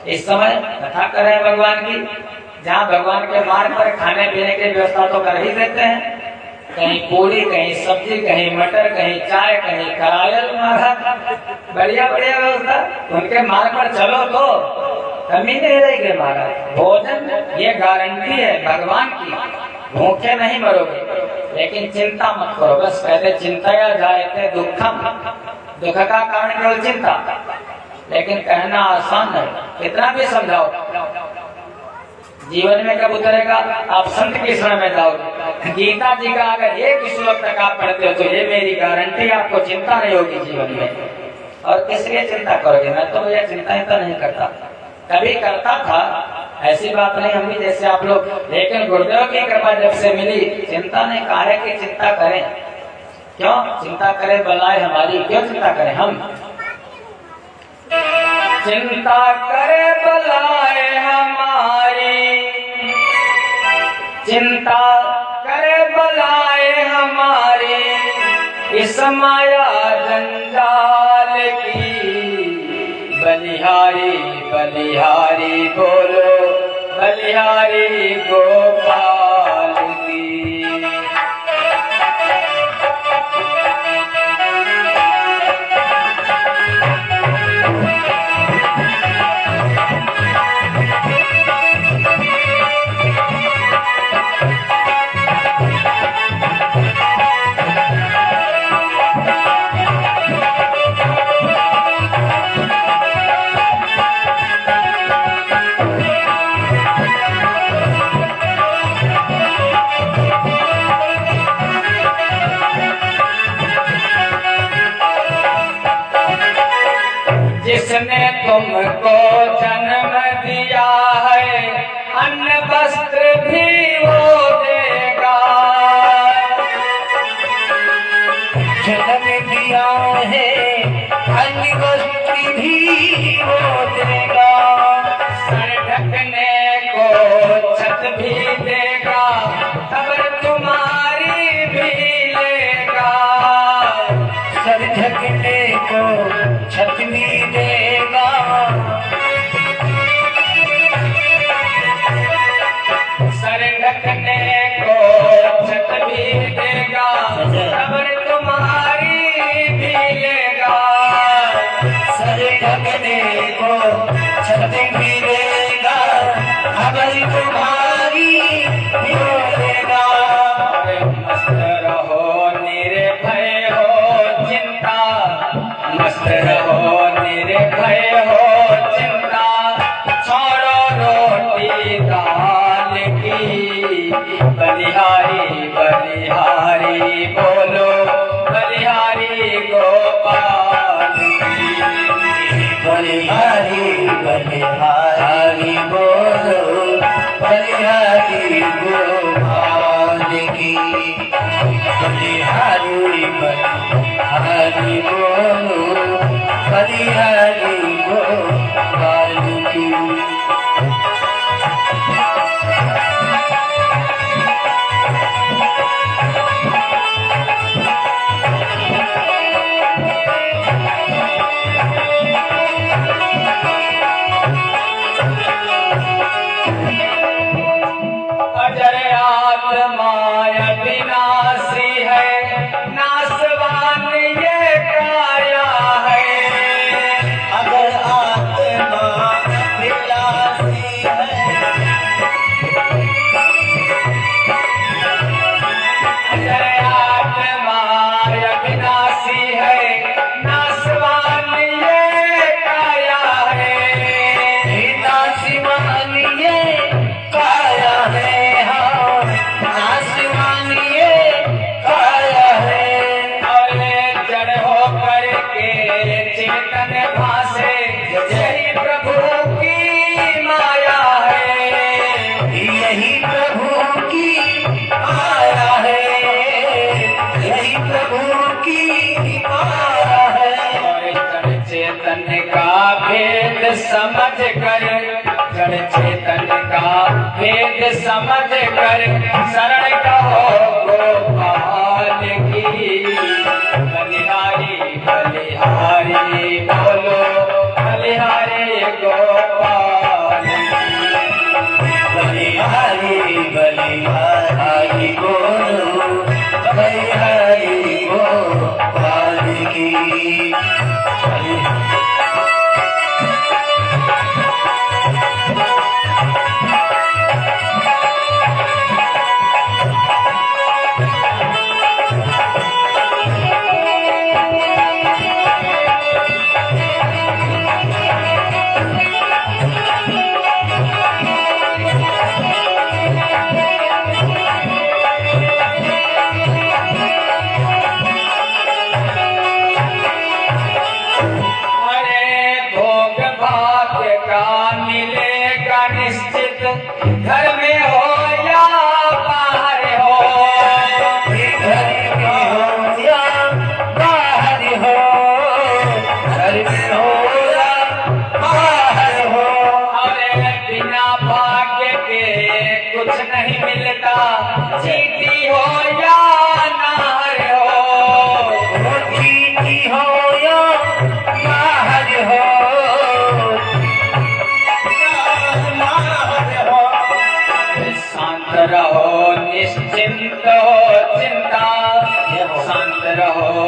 [SPEAKER 1] इस समय कथा करें भगवान की, जहाँ भगवान के मार्ग पर खाने पीने की व्यवस्था तो कर ही देते हैं। कहीं पूरी, कहीं सब्जी, कहीं मटर, कहीं चाय, कहीं करायल महाराज, बढ़िया बढ़िया व्यवस्था। उनके मार्ग पर चलो तो कमी नहीं रहेगी महाराज। भोजन ये गारंटी है भगवान की, भूखे नहीं मरोगे, लेकिन चिंता मत करो। बस कहते चिंताया जायते दुखम, दुख का कारण केवल चिंता, लेकिन कहना आसान है, कितना भी समझाओ जीवन में कब उतरेगा। आप संत की शरण में जाओगे, गीता जी का अगर एक श्लोक तक आप पढ़ते हो तो ये मेरी गारंटी, आपको चिंता नहीं होगी जीवन में। और किस लिए चिंता करोगे? मैं तो यह चिंता ही तो नहीं करता, कभी करता था, ऐसी बात नहीं, हम भी जैसे आप लोग, लेकिन गुरुदेव की कृपा जब से मिली, चिंता नहीं, काहे की चिंता करें, क्यों चिंता करें, बलाए हमारी, क्यों चिंता करें हम। चिंता करे बलाए हमारी, चिंता करे बलाए हमारी, इस माया जंजाल की, बलिहारी बलिहारी बोलो, बलिहारी गोपाल की। जिसने तुमको जन्म दिया है, अन्न वस्त्र भी वो देगा।
[SPEAKER 3] जन्म दिया है, अन्न वस्त्र भी वो देगा।
[SPEAKER 1] सर ढकने को छत भी देगा, खबर तुम्हारी भी लेगा।
[SPEAKER 3] सर ढकने को छत भी देगा,
[SPEAKER 1] सर ढकने को छत भी देगा, खबर तुम्हारी भी लेगा।
[SPEAKER 3] सर ढकने को छत भी देगा, खबर तुम्हारी भी देगा।
[SPEAKER 1] मस्त रहो निर्भय हो चिंता, मस्त रहो निर्भय हो चिंता, छोड़ो रोटी दाल की, बलिहारी बलिहारी बोलो, बलिहारी गोपाल की।
[SPEAKER 3] बलिहारी बलिहारी बोलो, बलिहारी गोपाल की। बलिहारी बलिहारी बोलो, बलिहारी गोपाल की।
[SPEAKER 1] अजर आत्मा अविनाशी है, नासवान ये काया है।
[SPEAKER 3] अगर आत्मा अभिलाषी है,
[SPEAKER 1] अजर आत्मा अविनाशी है, नासवान ये काया है।
[SPEAKER 3] नासिवान ये काया है, हाँ नासिवान ये काया है।
[SPEAKER 1] और जड़ हो करके चेतन भासे, यही प्रभु की माया है।
[SPEAKER 3] यही प्रभु की माया है, यही प्रभु की माया है।
[SPEAKER 1] और जड़ चेतन का भेद समझ कर, जड़ चेतन का भेद समझ कर, शरण कहो गोपाल की। बलिहारी बलिहारी बोलो, बलिहारी गोपाल की।
[SPEAKER 3] बलिहारी बलिहारी बोलो, बलिहारी गोपाल की।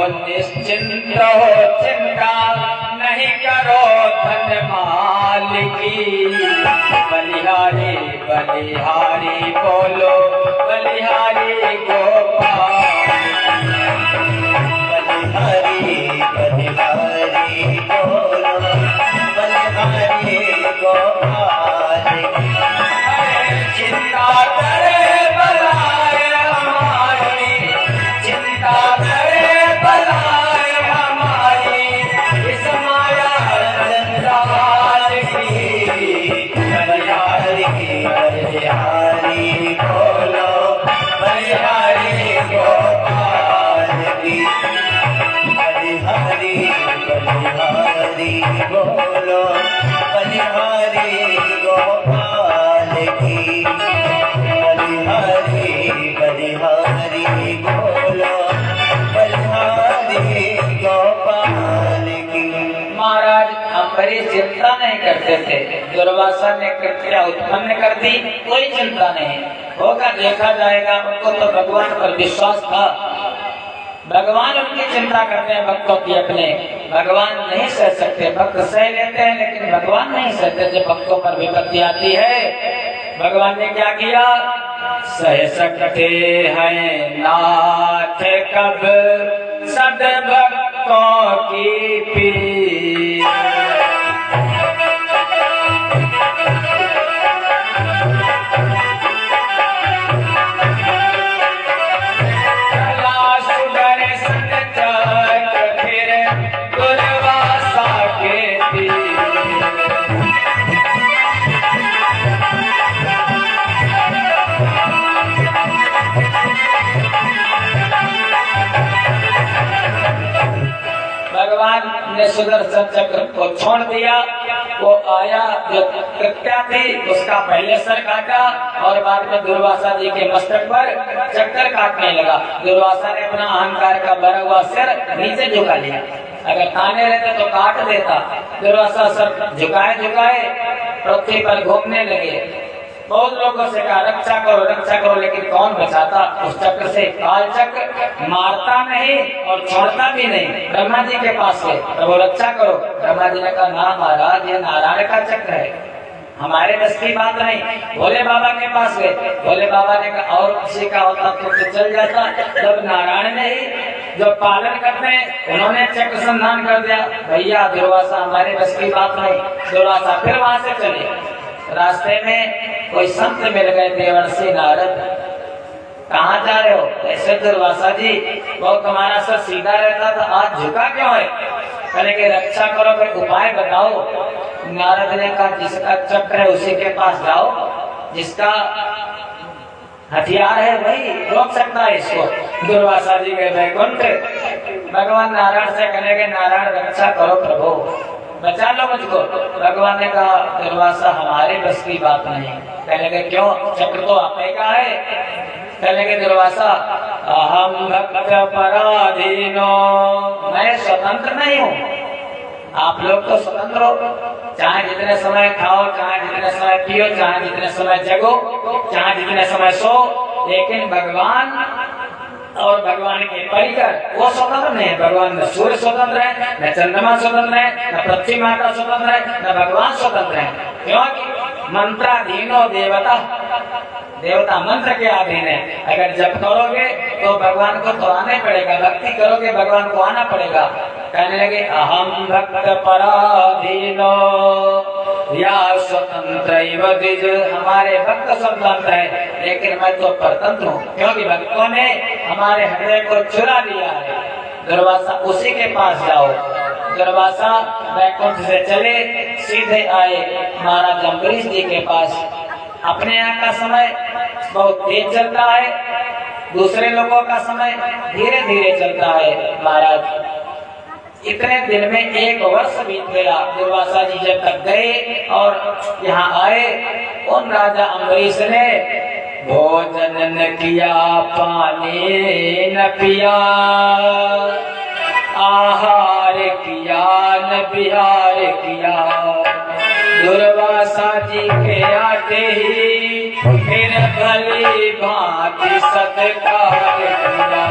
[SPEAKER 1] निश्चिंत हो, चिंता नहीं करो धन माल की। बलिहारी बलिहारी बोलो, बलिहारी गोपाल।
[SPEAKER 3] बलिहारी बलिहारी बोलो, बलिहारी गोपाल की।
[SPEAKER 1] चिंता करे बलाए हमारी, चिंता करे बलाए हमारी, इस माया जंजाल की।
[SPEAKER 3] बलिहारी बलिहारी बोलो, बलिहारी गोपाल की। बलिहारी बलिहारी बोलो, बलिहारी गोपाल की। बलिहारी बलिहारी बोलो, बलिहारी गोपाल की।
[SPEAKER 1] महाराज अम्बरीश चिंता नहीं करते थे। दुर्वासा ने कृत्या उत्पन्न कर दी, कोई चिंता नहीं, होगा देखा जाएगा। उनको तो भगवान पर विश्वास था। भगवान उनकी चिंता करते हैं भक्तों की अपने। भगवान नहीं सह सकते, भक्त सह लेते हैं, लेकिन भगवान नहीं सहते। जब भक्तों पर विपत्ति आती है, भगवान ने क्या किया? सह सकते हैं नाथ कब सद भक्तों की पीर। भगवान ने सुदर्शन चक्र को छोड़ दिया। वो आया, जो कृत्या थी उसका पहले सर काटा और बाद में दुर्वासा जी के मस्तक पर चक्कर काटने लगा। दुर्वासा ने अपना अहंकार का भरा हुआ सिर नीचे झुका लिया। अगर ताने रहते तो काट देता। दुर्वासा सर झुकाए झुकाए पृथ्वी पर घूमने लगे। बहुत लोगों से कहा रक्षा करो, लेकिन कौन बचाता उस चक्र से? काल चक्र मारता नहीं और छोड़ता भी नहीं। ब्रह्मा जी के पास गए, प्रभु रक्षा करो। ब्रह्मा जी ने कहा ना महाराज, ये नारायण का चक्र है, हमारे बस की बात नहीं। भोले बाबा के पास गए, भोले बाबा ने कहा और किसी का होता तो चल जाता। जब नारायण ने ही जो पालन करते हैं उन्होंने चक्र संधान कर दिया। भैया दुर्वासा हमारे बस की बात नहीं। दुर्वासा फिर वहां से चले। रास्ते में कोई संत मिल गए, देवर्षि नारद। कहाँ जा रहे हो? ऐसे दुर्वासा जी, बहुत तुम्हारा सर सीधा रहता था, आज झुका क्यों है? कहने के रक्षा करो, कोई उपाय बताओ। नारद ने कहा जिसका चक्र है उसी के पास जाओ, जिसका हथियार है वही रोक सकता है इसको। दुर्वासा जी गए वैकुंठ। भगवान नारायण से कहने के नारायण रक्षा करो प्रभु, बचा लो मुझको। भगवान ने कहा दुर्वासा हमारे बस की बात नहीं। कहने के क्यों? चक्र तो आपने का है। कहने के दुर्वासा अहम भक्त पराधीनो, मैं स्वतंत्र नहीं हूँ। आप लोग तो स्वतंत्र हो, चाहे जितने समय खाओ, चाहे जितने समय पियो, चाहे जितने समय जगो, चाहे जितने समय सो, लेकिन भगवान और भगवान के परिकर वो स्वतंत्र नहीं है। भगवान न सूर्य स्वतंत्र है, न चंद्रमा स्वतंत्र है, न पृथ्वी माता स्वतंत्र है, न भगवान स्वतंत्र है। क्योंकि मंत्राधीनो देवता, देवता मंत्र के अधीन है। अगर जप करोगे तो भगवान को तो आना पड़ेगा, भक्ति करोगे भगवान को आना पड़ेगा। कहने लगे अहम भक्त पराधीनो या स्वतंत्र, हमारे भक्त स्वतंत्र है, लेकिन मैं तो परतंत्र हूँ, क्योंकि भक्तों ने हमारे हृदय को चुरा लिया है। दुर्वासा उसी के पास जाओ। दुर्वासा वैकुंठ से चले, सीधे आए महाराज अम्बरीश जी के पास। अपने यहाँ का समय बहुत तेज चलता है, दूसरे लोगों का समय धीरे धीरे चलता है। महाराज इतने दिन में 1 वर्ष बीत गया। दुर्वासा जी जब तक गए और यहाँ आए, उन राजा अम्बरीश ने भोजन न किया, पानी न पिया, आहार किया न बिहार किया। दुर्वासा जी के आते ही फिर भली भांति सत्कार किया।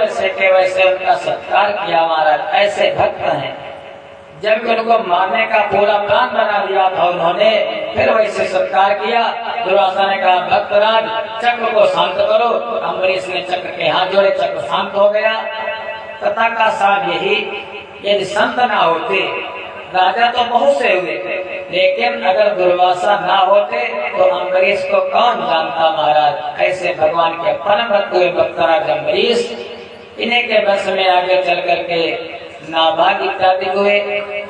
[SPEAKER 1] वैसे के वैसे उनका सत्कार किया महाराज। ऐसे भक्त हैं, जब उनको मारने का पूरा प्लान बना दिया था उन्होंने, फिर वैसे सत्कार किया। दुर्वासा ने कहा भक्तराज चक्र को शांत करो। अम्बरीश ने चक्र के हाथ जोड़े, चक्र शांत हो गया। कथा का सार यही, यदि संत ना होते, राजा तो बहुत से हुए, लेकिन अगर दुर्वासा ना होते तो अम्बरीश को कौन जानता महाराज। ऐसे भगवान के परम भक्त हुए भक्तराज अम्बरीश। इन्हीं के बस में आगे चल करके नाभाग इत्यादि हुए,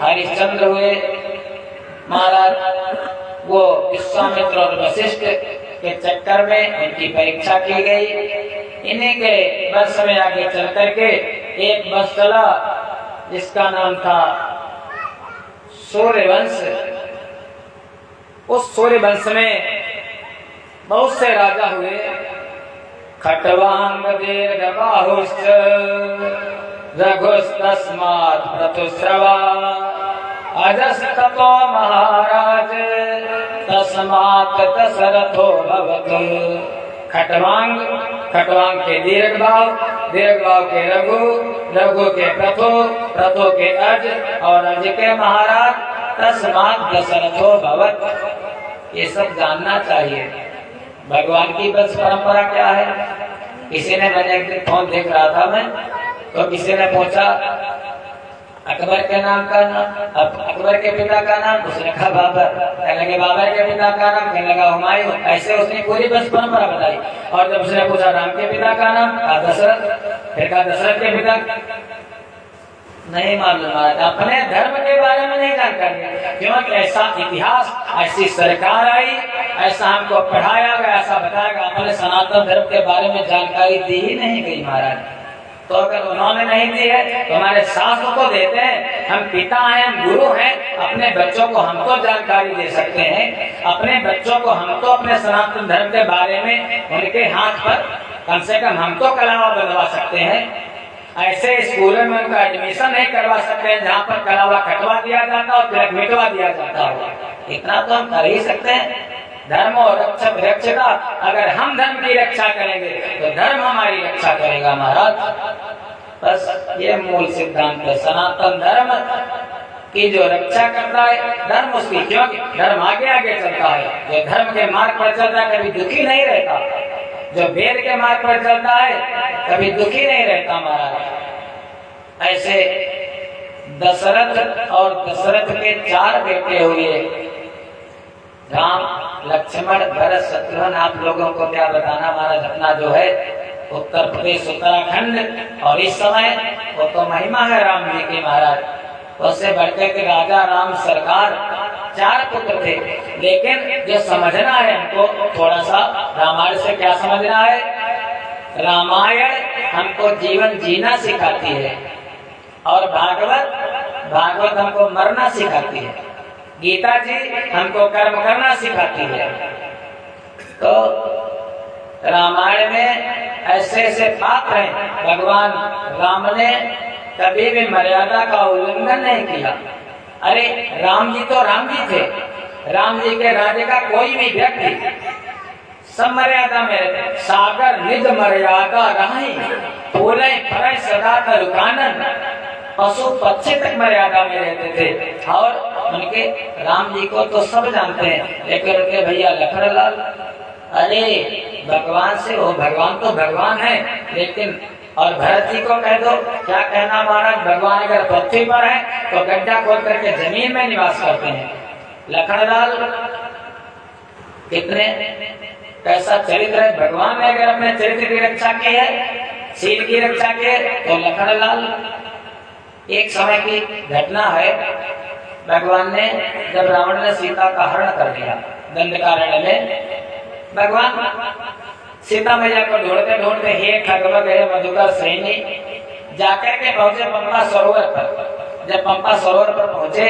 [SPEAKER 1] हरिश्चंद्र हुए महाराज। वो विश्वामित्र और वशिष्ठ के चक्कर में उनकी परीक्षा की गई। इन्हीं के बस में आगे चल करके एक बस चला जिसका नाम था सूर्यवंश। उस सूर्यवंश में बहुत से राजा हुए। खट्वांग दीर्घबाहुश्च रघुस्तस्मात् प्रतुस्रवा अजस्ततो महाराज तस्मात् दशरथो भवतु। खट्वांग, खट्वांग के दीर्घबाहु, दीर्घबाहु के रघु, रघु के प्रथु, प्रथु के अज और अज के महाराज तस्मात् दशरथो भवत्। ये सब जानना चाहिए भगवान की बस परंपरा क्या है। किसी ने, मैंने एक दिन फोन देख रहा था मैं, तो किसी ने पूछा अकबर के नाम का नाम, अकबर के पिता का नाम, उसने कहा बाबर। कहने लगे बाबर के पिता का नाम, कहने लगा हुमायूं। ऐसे उसने पूरी बस परंपरा बताई। और जब उसने पूछा राम के पिता का नाम, कहा दशरथ। फिर कहा दशरथ के पिता, नहीं मालूम। अपने धर्म के बारे में नहीं जानकारी, क्योंकि ऐसा इतिहास, ऐसी सरकार आई, ऐसा हमको पढ़ाया गया, ऐसा बताया गया। अपने सनातन धर्म के बारे में जानकारी दी ही नहीं गई महाराज। तो अगर उन्होंने नहीं दी है तो हमारे शास्त्र को देते हैं। हम पिता हैं, हम गुरु हैं, अपने बच्चों को हम तो जानकारी दे सकते हैं। अपने बच्चों को हम तो अपने सनातन धर्म के बारे में उनके हाथ पर कम से कम हम तो कलावा बनवा सकते हैं। ऐसे स्कूलों में उनका एडमिशन नहीं करवा सकते हैं जहाँ पर कलावा कटवा दिया जाता और तिलक मिटवा दिया जाता हो। इतना तो हम कर ही सकते हैं। धर्म और रक्षक रक्षका, अगर हम धर्म की रक्षा करेंगे तो धर्म हमारी रक्षा करेगा महाराज। बस ये मूल सिद्धांत है। सनातन धर्म की जो रक्षा करता है, धर्म उसकी, क्योंकि धर्म आगे आगे चलता है। जो धर्म के मार्ग पर चलता है कभी दुखी नहीं रहता। जो वेद के मार्ग पर चलता है कभी दुखी नहीं रहता महाराज। ऐसे दशरथ और दशरथ के 4 बेटे हुए, राम, लक्ष्मण, भरत, शत्रुघ्न। आप लोगों को क्या बताना महाराज, अपना जो है उत्तर प्रदेश, उत्तराखंड, और इस समय वो तो महिमा है राम जी की महाराज। उससे बढ़कर के राजा राम सरकार 4 पुत्र थे। लेकिन जो समझना है हमको थोड़ा सा, रामायण से क्या समझना है। रामायण हमको जीवन जीना सिखाती है और भागवत हमको मरना सिखाती है। गीता जी हमको कर्म करना सिखाती है। तो रामायण में ऐसे ऐसे पात्र हैं। भगवान राम ने कभी भी मर्यादा का उल्लंघन नहीं किया। अरे राम जी तो राम जी थे। राम जी के राज्य का कोई भी व्यक्ति सब मर्यादा में रहते। सागर निज मर्यादा रही, फूले फरे सदा तरुकानन। पशु पक्षी तक मर्यादा में रहते थे। और उनके राम जी को तो सब जानते हैं, लेकिन उनके भैया लखनलाल, अरे भगवान से, वो भगवान तो भगवान है, लेकिन और भरत जी को कह दो, क्या कहना महाराज, भगवान अगर पृथ्वी पर है तो गड्ढा खोद करके जमीन में निवास करते हैं। लखनलाल कितने कैसा चरित्र है। भगवान ने अगर अपने चरित्र की रक्षा की है, शील की रक्षा की है, तो लखनलाल। एक समय की घटना है, भगवान ने, जब रावण ने सीता का हरण कर दिया दंडकारण्य में, भगवान सीता मैया को ढूंढते ढूंढते हे खगवग हे मधुकर श्रेणी जाकर के पहुंचे पंपा सरोवर पर। जब पंपा सरोवर पर पहुंचे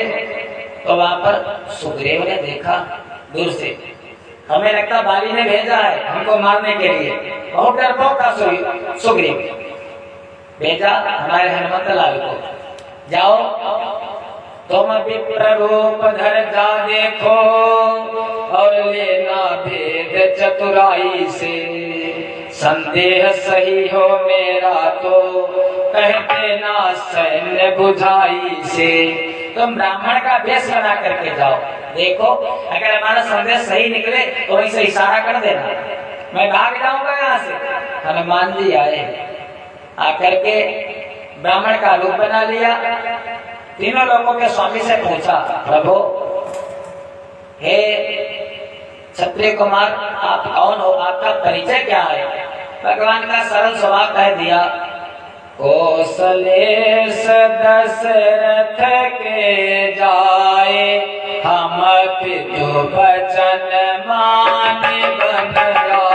[SPEAKER 1] तो वहां पर सुग्रीव ने देखा दूर से। हमें लगता बाली ने भेजा है हमको मारने के लिए, बहुत डरपोक था सुग्रीव। भेजा हमारे हनुमत लाल को, जाओ तुम विप्र रूप धर जा देखो और लेना भेद चतुराई से। संदेह सही हो मेरा तो कहते ना सैन्य बुझाई से। तुम ब्राह्मण का वेश बना करके जाओ, देखो अगर हमारा संदेश सही निकले तो वहीं से इशारा कर देना, मैं भाग जाऊंगा यहाँ से। हनुमान जी आए, आकर के ब्राह्मण का रूप बना लिया। तीनों लोगों के स्वामी से पूछा, प्रभु हे क्षत्रिय कुमार, आप कौन हो, आपका परिचय क्या है? भगवान का सरल स्वभाव कह दिया, कौशलेश दशरथ के जाए, हम पितु वचन मान बन जाए।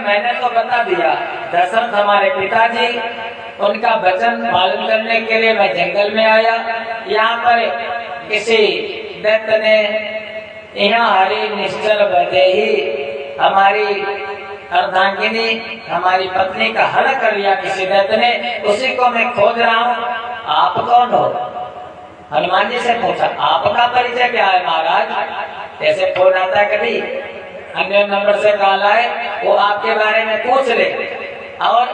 [SPEAKER 1] मैंने तो बता दिया, दशरथ हमारे पिताजी, उनका वचन पालन करने के लिए मैं जंगल में आया। यहाँ पर किसी दैत्य ने, यहाँ हरि निश्चल वैदेही हमारी अर्धांगिनी हमारी पत्नी का हरण कर लिया किसी दैत्य ने, उसी को मैं खोज रहा हूँ। आप कौन हो? हनुमान जी से पूछा, आपका परिचय क्या है महाराज? ऐसे फोन आता है कभी, अन्य नंबर से कॉल आए, वो आपके बारे में पूछ ले और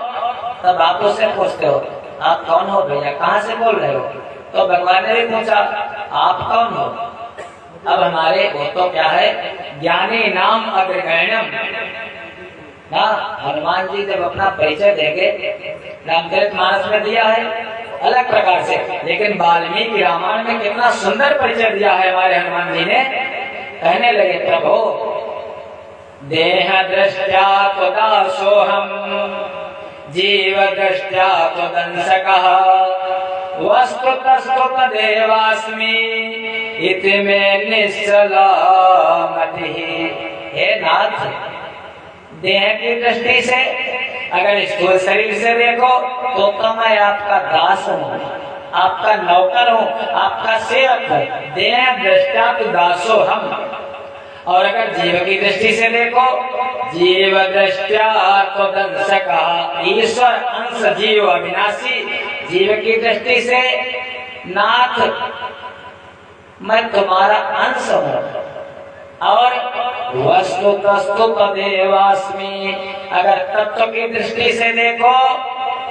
[SPEAKER 1] तब आप उससे पूछते हो आप कौन हो भैया, कहाँ से बोल रहे हो? तो भगवान ने भी पूछा आप कौन हो? अब हमारे वो तो क्या है, ज्ञानी नाम अग्रगण्यम ना। हनुमान जी जब अपना परिचय देंगे, रामचरितमानस में दिया है अलग प्रकार से, लेकिन वाल्मीकि रामायण में कितना सुंदर परिचय दिया है हमारे हनुमान जी ने। कहने लगे, प्रभु देह दृष्ट्या त्वदासोऽहं, जीव दृष्ट्या त्वदंशकः, वस्तुतस्तु तदेवास्मि, इति मे निश्चला मतिः। हे नाथ, देह की दृष्टि से अगर स्थूल शरीर से देखो तो मैं आपका दास हूँ, आपका नौकर हूँ, आपका सेवक हूँ। देह दृष्ट्या त्वदासोऽहं। और अगर जीव की दृष्टि से देखो, जीव दृष्ट्या त्वदंशकः, ईश्वर अंश जीव अविनाशी। जीव की दृष्टि से नाथ मैं तुम्हारा अंश हूँ, और वस्तु तस्तु तदेवास्मि। अगर तत्व की दृष्टि से देखो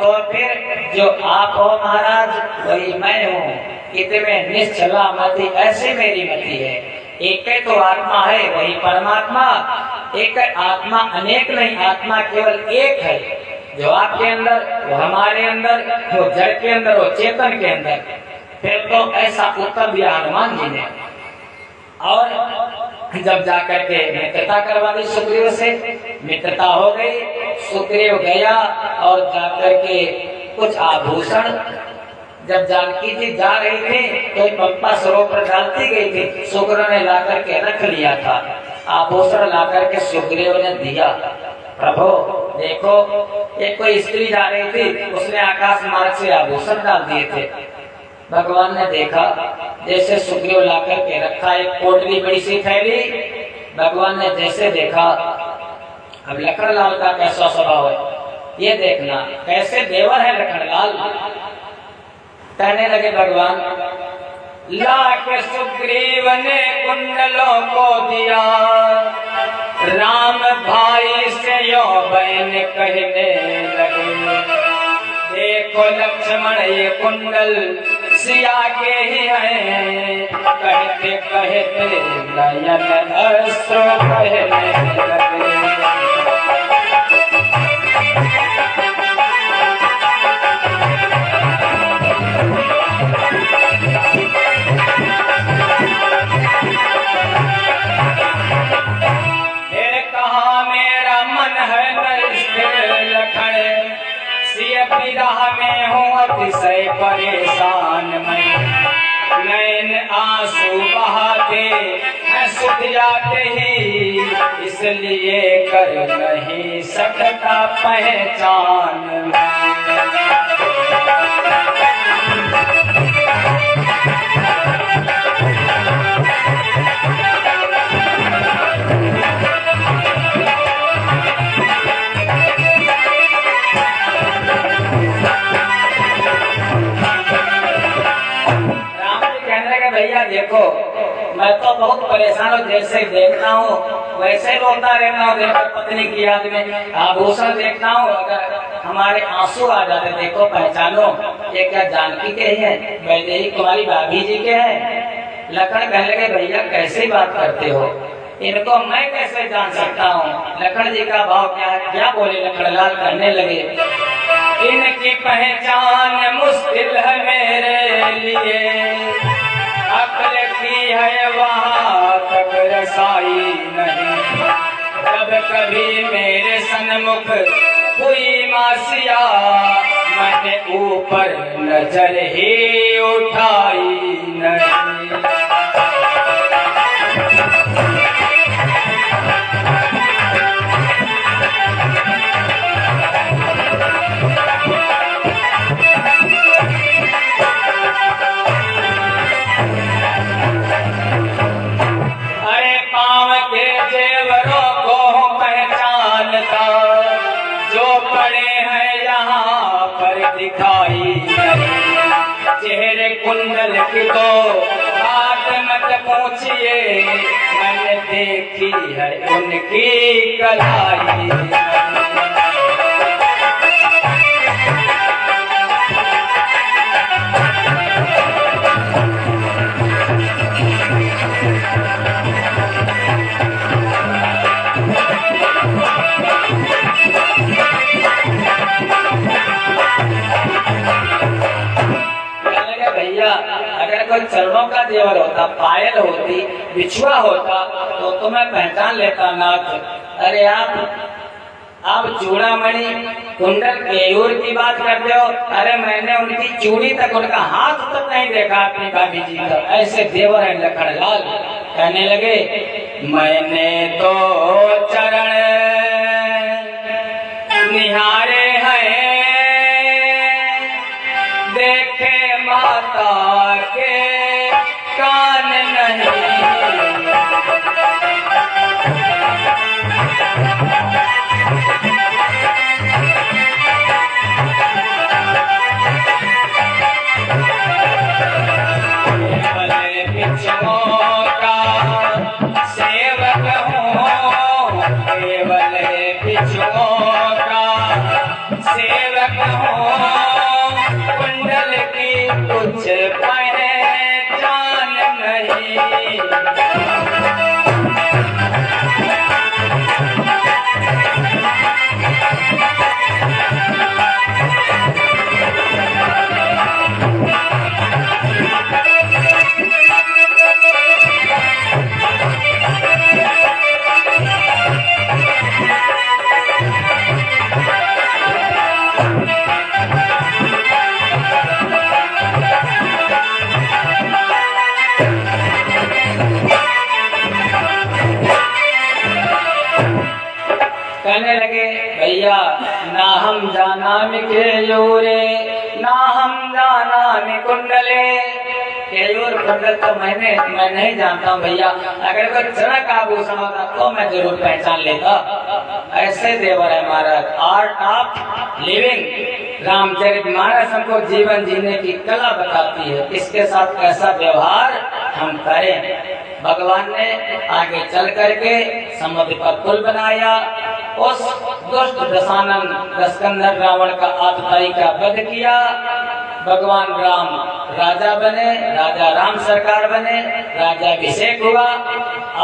[SPEAKER 1] तो फिर जो आप हो महाराज वही मैं हूँ। इतने निश्चला मति, ऐसी मेरी मति है। एक तो आत्मा है वही परमात्मा, एक आत्मा अनेक नहीं, आत्मा केवल एक है। जो आपके अंदर वो हमारे अंदर, वो जड़ के अंदर वो चेतन के अंदर। फिर तो ऐसा उत्तर दिया हनुमान जी ने। और जब जाकर के मित्रता करवा दी सुग्रीव से, मित्रता हो गई, सुग्रीव गया और जाकर के कुछ आभूषण, जब जानकी जी जा रही थी तो पप्पा सरोवर पर डालती गई थी, सुग्रीव ने ला करके रख लिया था। आभूषण ला करके सुग्रीव ने दिया। प्रभु देखो, एक कोई स्त्री जा रही थी, उसने आकाश मार्ग से आभूषण डाल दिए थे। भगवान ने देखा, जैसे सुग्रीव ला करके रखा, एक पोटली बड़ी सी थैली, भगवान ने जैसे देखा, अब लखनलाल का कैसा स्वभाव है ये देखना, कैसे देवर है लखनलाल। कहने लगे भगवान, लाख सुग्रीव ने कुंडलों को दिया, राम भाई से यो बहन कहने लगे, देखो लक्ष्मण ये कुंडल सिया के ही हैं, कहते कहते नयन अश्रु बहने लगे। विरह में हूँ अतिशय परेशान मैं, नैन आंसू बहाते हैं सुध जाते ही, इसलिए कर नहीं सकता पहचान। भैया देखो, मैं तो बहुत परेशान हूँ, जैसे देखता हूँ वैसे रोता रहता हूँ। देखो पत्नी की याद में आभूषण देखता हूँ, अगर हमारे आंसू आ जाते, देखो पहचानो ये क्या जानकी के हैं, वैदेही कुमारी भाभी जी के हैं। लखन कहने लगे भैया कैसे बात करते हो, इनको मैं कैसे जान सकता हूँ। लखन जी का भाव क्या है, क्या बोले लखनलाल करने लगे, इनकी पहचान मुश्किल है मेरे लिए, अक्ल की है वहाँ तक रसाई नहीं, जब कभी मेरे सन्मुख हुई मासिया, मैंने ऊपर नजर ही उठाई नहीं। दिखाई नहीं, चेहरे कुंडल की तो बात मत पूछिए, मैंने देखी है उनकी कलाई। अगर कोई चरणों का जेवर होता, पायल होती, बिछुआ होता तो तुम्हें पहचान लेता नाथ। अरे आप चूड़ामणि कुंडल केयूर की बात करते हो, अरे मैंने उनकी चूड़ी तक, उनका हाथ तक नहीं देखा अपनी भाभी जी का। ऐसे देवर है लखनलाल। कहने लगे मैंने तो चरण निहारे हैं, देखे माता के कान नहीं, भले बिछुओं का सेवक हूँ, केवल बिछुओं का सेवक हूँ, कुंडल की कुछ पहचान नहीं। कहने लगे भैया ना हम जाना केयूरे, ना हम जाना कुंडले। केयूर कुंडल तो मैं नहीं जानता हूँ भैया, अगर कोई चढ़क आभूषण होता तो मैं जरूर पहचान लेता। ऐसे देवर है महाराज। आर्ट ऑफ लिविंग, रामचरितमानस हमको जीवन जीने की कला बताती है, इसके साथ कैसा व्यवहार हम करें। भगवान ने आगे चल करके समुद्र पर पुल बनाया, उस दुष्ट दशानन दशकंधर रावण का आतताई का वध किया। भगवान राम राजा बने, राजा राम सरकार बने, राजा अभिषेक हुआ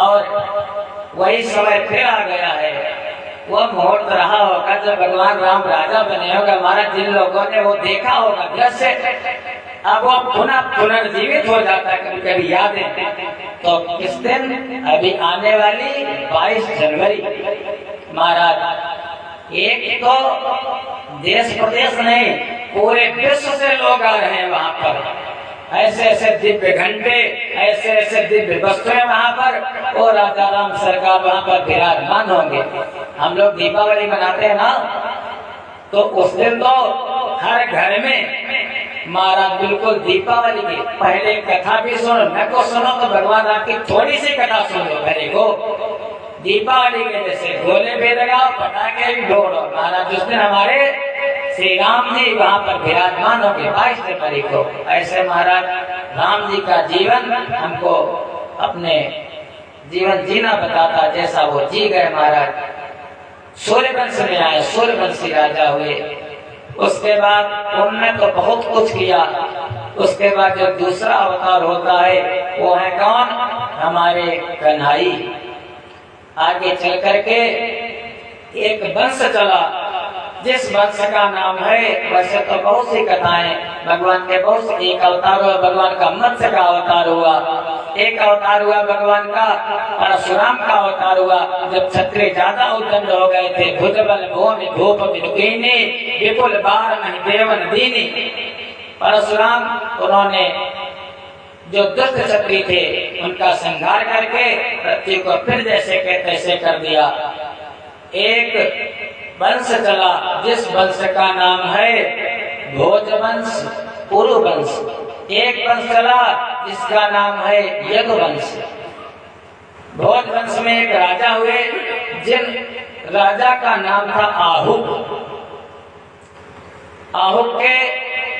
[SPEAKER 1] और वही समय फिर आ गया है। वह मुहूर्त रहा होगा जब भगवान राम राजा बने होगा। हमारा जिन लोगों ने वो देखा होगा दृश्य, अब वो पुनः पुनर्जीवित हो जाता है कभी कभी यादें। तो किस दिन, अभी आने वाली 22 जनवरी महाराज एक तो देश प्रदेश नहीं, पूरे विश्व से लोग आ रहे हैं वहाँ पर। ऐसे ऐसे दिव्य घंटे, ऐसे ऐसे दिव्य वस्तुएं वहाँ पर, और राजा राम सरकार वहाँ पर विराजमान होंगे। हम लोग दीपावली मनाते हैं ना, तो उस दिन तो हर घर में महाराज बिल्कुल दीपावली की पहले कथा भी सुनो, न को सुनो तो भगवान आपकी थोड़ी सी कथा सुन लो पहले को। दीपावली के जैसे गोले भी लगाओ, पटाखे भी फोड़ो। महाराज उस दिन हमारे श्री राम जी वहाँ पर विराजमान होंगे 22 जनवरी को। ऐसे महाराज राम जी का जीवन हमको अपने जीवन जीना बताता, जैसा वो जी गए। महाराज सूर्यवंश में आए, सूर्यवंशी राजा हुए। उसके बाद उन्होंने तो बहुत कुछ किया। उसके बाद जो दूसरा अवतार होता है वो है कौन? हमारे कन्हई। आगे चल करके एक वंश चला, जिस वंश का नाम है, वैसे तो बहुत सी कथाएं भगवान के, बहुत से एक अवतार हुआ भगवान का, मत्स्य का अवतार हुआ, एक अवतार हुआ भगवान का परशुराम का अवतार हुआ। जब क्षत्रिय ज्यादा उद्दंड हो गए थे, भुजबल भूमि धूप बिनुकीनी विपुल बार नहीं देवन दीनी। परशुराम उन्होंने जो दुष्ट क्षत्रिय थे उनका संहार करके पृथ्वी को फिर जैसे के तैसे कर दिया। एक वंश चला, जिस वंश का नाम है भोजवंश, पुरुवंश। एक वंश चला जिसका नाम है यदुवंश। भोजवंश में एक राजा हुए, जिन राजा का नाम था आहुक। आहुक के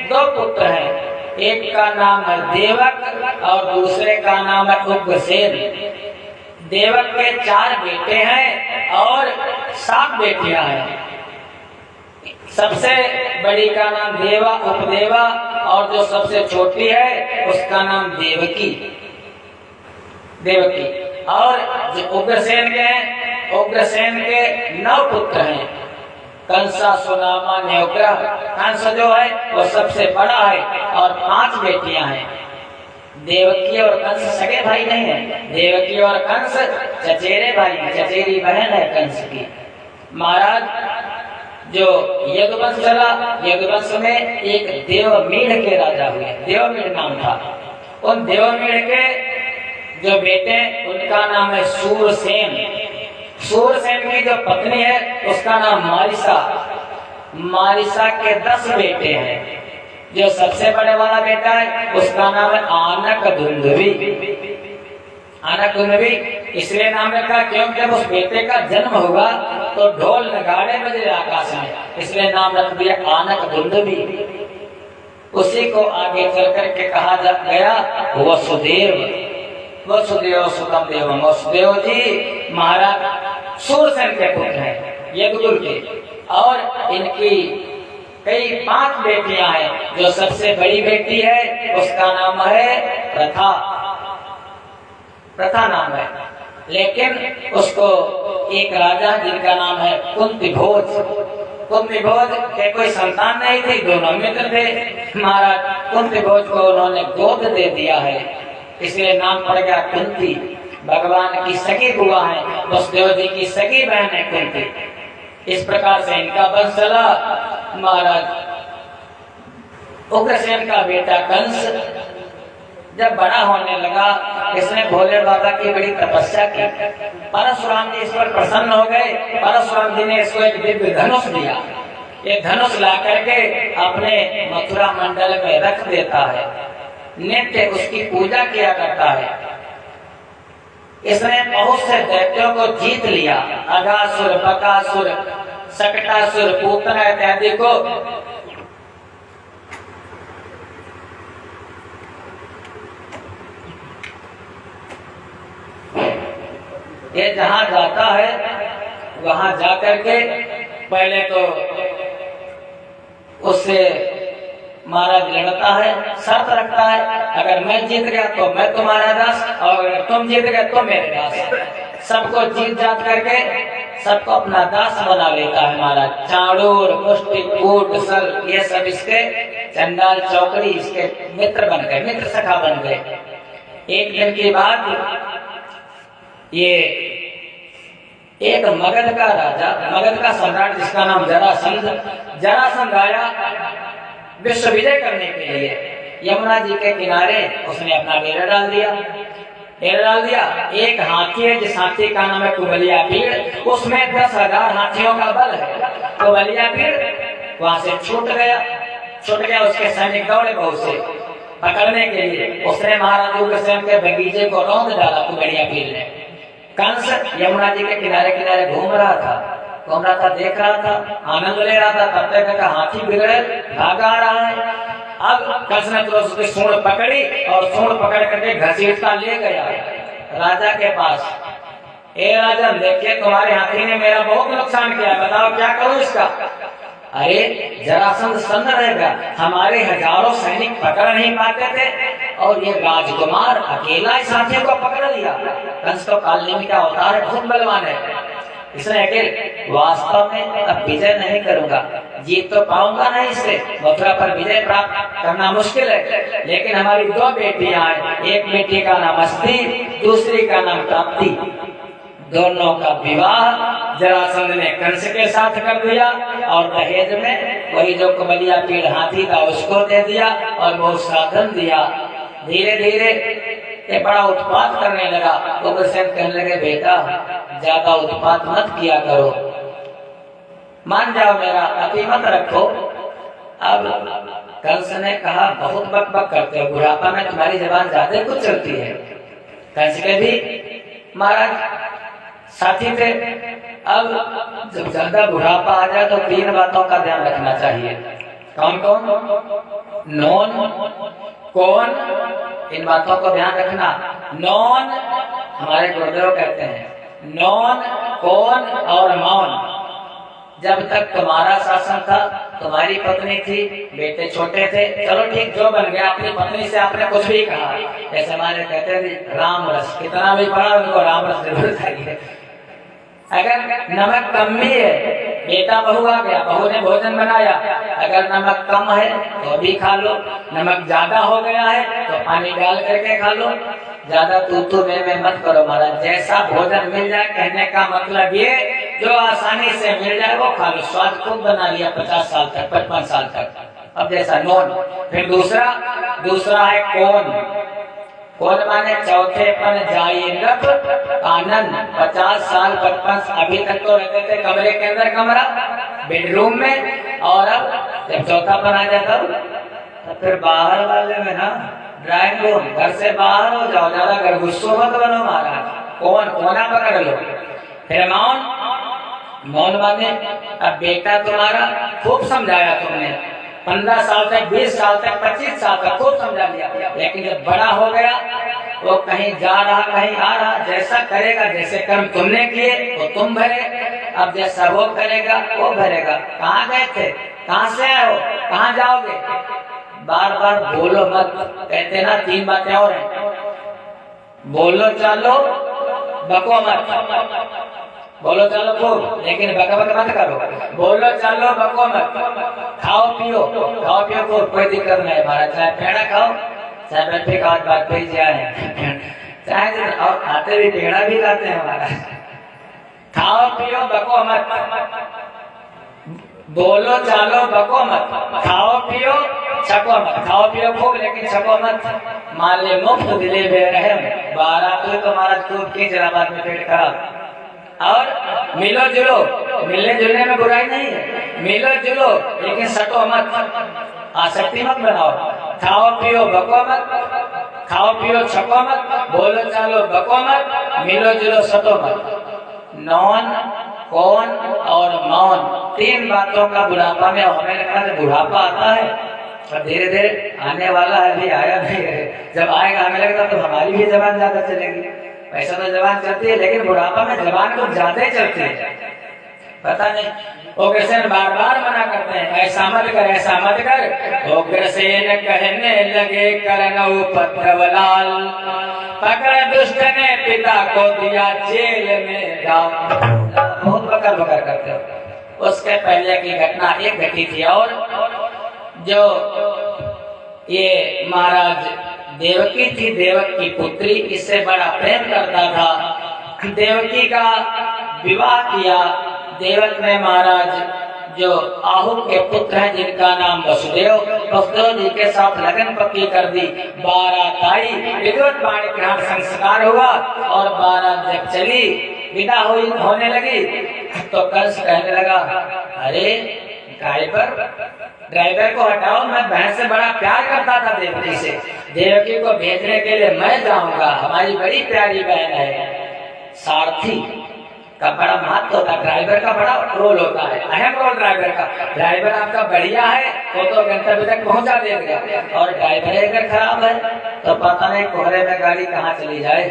[SPEAKER 1] 2 पुत्र हैं, एक का नाम है देवक और दूसरे का नाम है उग्रसेन। देवक के 4 बेटे हैं और 7 बेटियां हैं। सबसे बड़ी का नाम देवा, उपदेवा, और जो सबसे छोटी है उसका नाम देवकी, देवकी। और जो उग्रसेन के हैं, उग्रसेन के 9 पुत्र हैं। कंसा, सुनामा, न्योग्रह। कंस जो है वो सबसे बड़ा है और 5 बेटियां हैं। देवकी और कंस सगे भाई नहीं है, देवकी और कंस चचेरे भाई, चचेरी बहन है कंस की। महाराज जो यदुवंश चला, यदुवंश में एक देवमीढ़ के राजा हुए, देवमीढ़ नाम था। उन देवमीढ़ के जो बेटे, उनका नाम है सूरसेन। सूरसेन की जो पत्नी है उसका नाम मारिसा। मारिसा के 10 बेटे हैं। जो सबसे बड़े वाला बेटा है उसका नाम है आनक धुंधवी। आनक धुंधवी इसलिए नाम रखा क्योंकि जब उस बेटे का जन्म होगा तो ढोल नगाड़े बजे आकाश में, इसलिए नाम रख दिया आनक धुंधवी। उसी को आगे चल करके कहा जा गया वसुदेव। वसुदेव सुतम देवम। वसुदेव जी महाराज सूरसेन के पुत्र हैं, यदुकुल के। और इनकी कई 5 बेटियां हैं। जो सबसे बड़ी बेटी है उसका नाम है प्रथा। प्रथा नाम है, लेकिन उसको एक राजा जिनका नाम है कुंती भोज। कुंती भोज के कोई संतान नहीं थी, दोनों मित्र थे। महाराज कुंती भोज को उन्होंने गोद दे दिया है, इसलिए नाम पड़ गया कुंती। भगवान की सगी बुआ है, वसुदेव जी की सगी बहन है कुंती। इस प्रकार से इनका वंश चला। महाराज उग्रसेन का बेटा कंस जब बड़ा होने लगा, इसने भोले बाबा की बड़ी तपस्या की। परशुराम जी इस पर प्रसन्न हो गए। परशुराम जी ने इसको एक दिव्य धनुष दिया। ये धनुष ला करके अपने मथुरा मंडल में रख देता है, नित्य उसकी पूजा किया करता है। इसने बहुत से दैत्यों को जीत लिया, अघासुर, बकासुर, सकटासुर, पूतना इत्यादि को। ये जहां जाता है वहां जाकर के पहले तो उससे महाराज लड़ता है, शर्त रखता है, अगर मैं जीत गया तो मैं तुम्हारा दास, और अगर तुम जीत गए तो मेरे दास। सबको जीत जात करके सबको अपना दास बना लेता है महाराज। चाणूर, मुष्टिक, कूट, सल, ये सब इसके चंडाल चौकड़ी इसके मित्र बन गए, मित्र सखा बन गए। एक दिन की बात, ये एक मगध का राजा, मगध का सम्राट जिसका नाम जरासंध आया विश्व विजय करने के लिए। यमुना जी के किनारे उसने अपना डेरा डाल दिया। एक हाथी है जिस हाथी का नाम है कुबलिया पीड़, उसमें 10,000 हाथियों का बल है। कुबलिया पीड़ वहां से छूट गया। उसके सैनिक दौड़े बहुत से पकड़ने के लिए। उसने महाराज उग्रसेन के बगीचे को रौंद डाला कुबलिया पीड़ ने। कंस यमुना जी के किनारे घूम रहा था, देख रहा था, आनंद ले रहा था। तब तक हाथी बिगड़े भागा आ रहा है। अब कंस ने तो उसकी सूंड पकड़ी और सूंड पकड़ करके घसीटता ले गया राजा के पास। ए राजा, देखिए तुम्हारे हाथी ने मेरा बहुत नुकसान किया, बताओ क्या करूं इसका। अरे जरासंध सन्न रहेगा, हमारे हजारों सैनिक पकड़ नहीं पाते थे और ये राजकुमार अकेला इस हाथी को पकड़ लिया। कंस तो कालनेमी का अवतार है, बहुत बलवान है। इसने अकेले वास्तव में अब विजय नहीं करूंगा, जीत तो पाऊंगा नहीं इससे, मथुरा पर विजय प्राप्त करना मुश्किल है। लेकिन हमारी 2 बेटियां हैं, एक बेटी का नाम अस्ति, दूसरी का नाम प्राप्ति। दोनों का विवाह जरासंध ने कंस के साथ कर दिया और दहेज में वही जो कुबलिया पीड़ हाथी था उसको दे दिया और बहुत साधन दिया। धीरे धीरे ये बड़ा उत्पात करने लगा। उग्रसेन कहने लगे, बेटा ज्यादा उत्पात मत किया करो, मान जाओ, मेरा अति मत रखो। अब कंस ने कहा, बहुत बकबक करते हो, बुढ़ापा में तुम्हारी जबान ज्यादा कुछ चलती है। कंस के भी महाराज साथी थे। अब जब ज्यादा बुढ़ापा आ जाए तो 3 बातों का ध्यान रखना चाहिए। कौन कौन? नौन, कौन, इन बातों को ध्यान रखना। नौन हमारे गुरुदेव कहते हैं, नौन, कौन और मौन। जब तक तुम्हारा शासन था, तुम्हारी पत्नी थी, बेटे छोटे थे, चलो ठीक, जो बन गया, अपनी पत्नी से आपने कुछ भी कहा। जैसे हमारे कहते थे राम रस, कितना भी पढ़ा उनको राम रस जरूर चाहिए। अगर नमक कम भी है, बेटा बहू आ गया, बहू ने भोजन बनाया, अगर नमक कम है तो भी खा लो, नमक ज्यादा हो गया है तो पानी डाल करके खा लो। ज्यादा तू मैं मत करो महाराज, जैसा भोजन मिल जाए, कहने का मतलब ये जो आसानी से मिल जाए वो खा लो। स्वाद खूब बना लिया 50 साल तक, 55 साल तक। अब जैसा नोन। फिर दूसरा है कौन माने चौथे पन जाइए आनंद। 50 साल 55 अभी तक तो रहते थे कमरे के अंदर, कमरा बेडरूम में, और अब जब चौथा पन आ जाता तो फिर बाहर वाले में ना, ड्राइंग रूम, घर से बाहर हो जाओ, ज्यादा घर गुस्सो मत बनो महाराज। कोना पकड़ लो। फिर मौन माने अब बेटा तुम्हारा खूब समझाया तुमने, 15 साल तक, 20 साल तक, 25 साल तक खूब समझा लिया, लेकिन जब बड़ा हो गया वो कहीं जा रहा कहीं आ रहा, जैसा करेगा, जैसे कर्म तुमने किए वो तुम भरे, अब जैसा वो करेगा वो भरेगा। कहाँ गए थे, कहाँ से आए हो, कहाँ जाओगे, बार बार बोलो मत। कहते ना 3 बातें और हैं, बोलो चालो बको मत, बोलो चलो खूब लेकिन बक मत करो, बोलो चलो बको मत, खाओ पियो खूब, कोई दिक्कत नहीं महाराज, चाहे पेड़ा खाओ चाहे बैठे का बात पे जाए, चाहे और खाते भी पेड़ा भी खाते हैं महाराज। खाओ पियो बको मत, बोलो चालो बको मत, खाओ पियो छको मत, खाओ पियो खूब लेकिन छको मत। मान ले मुफ्त दिले बेरहम, 12 तो महाराज खूब की जरा बाद में पेट खराब। और मिलो जुलो, मिलने जुलने में बुराई नहीं है, मिलो जुलो लेकिन सटो मत, आसक्ति मत बनाओ। खाओ पियो बको मत, खाओ पियो छको मत, बोलो चालो बको मत, मिलो जुलो सटो मत। नौन, कौन और मौन, 3 बातों का बुढ़ापा में हमें लगता है बुढ़ापा आता है और धीरे धीरे आने वाला है, अभी आया नहीं है। जब आएगा हमें लगता तो हमारी भी जबान ज्यादा चलेगी। वैसा तो जबान चलती है लेकिन बुढ़ापा में जबान कुछ ज्यादा ही चलती है, पता नहीं। उग्रसेन बार बार मना करते हैं, ऐसा मत कर, ऐसा मत कर। उग्रसेन कहने लगे करनऊ पत्रवलाल, पकड़ दुष्ट ने पिता को दिया जेल में डाल। बहुत बकर करते हो। उसके पहले की घटना एक घटी थी, और जो ये महाराज देवकी थी, देवक की पुत्री, इससे बड़ा प्रेम करता था। देवकी का विवाह किया। देवक ने महाराज जो आहू के पुत्र हैं जिनका नाम वसुदेव, वसुदेव जी के साथ लगन पक्की कर दी। बारात आई, विधिवत वाणी ग्रहण संस्कार हुआ और बारात जब चली विदा हुई होने लगी तो कंस कहने लगा, अरे ड्राइवर को हटाओ, मैं बहन से बड़ा प्यार करता था देवकी से, देवकी को भेजने के लिए मैं जाऊंगा, हमारी बड़ी प्यारी बहन है। सारथी का बड़ा महत्व होता है, ड्राइवर का बड़ा रोल होता है, अहम रोल ड्राइवर का। ड्राइवर आपका बढ़िया है तो गंतव्य तक पहुंचा देगा, और ड्राइवर अगर खराब है तो पता नहीं कोहरे में गाड़ी कहाँ चली जाए।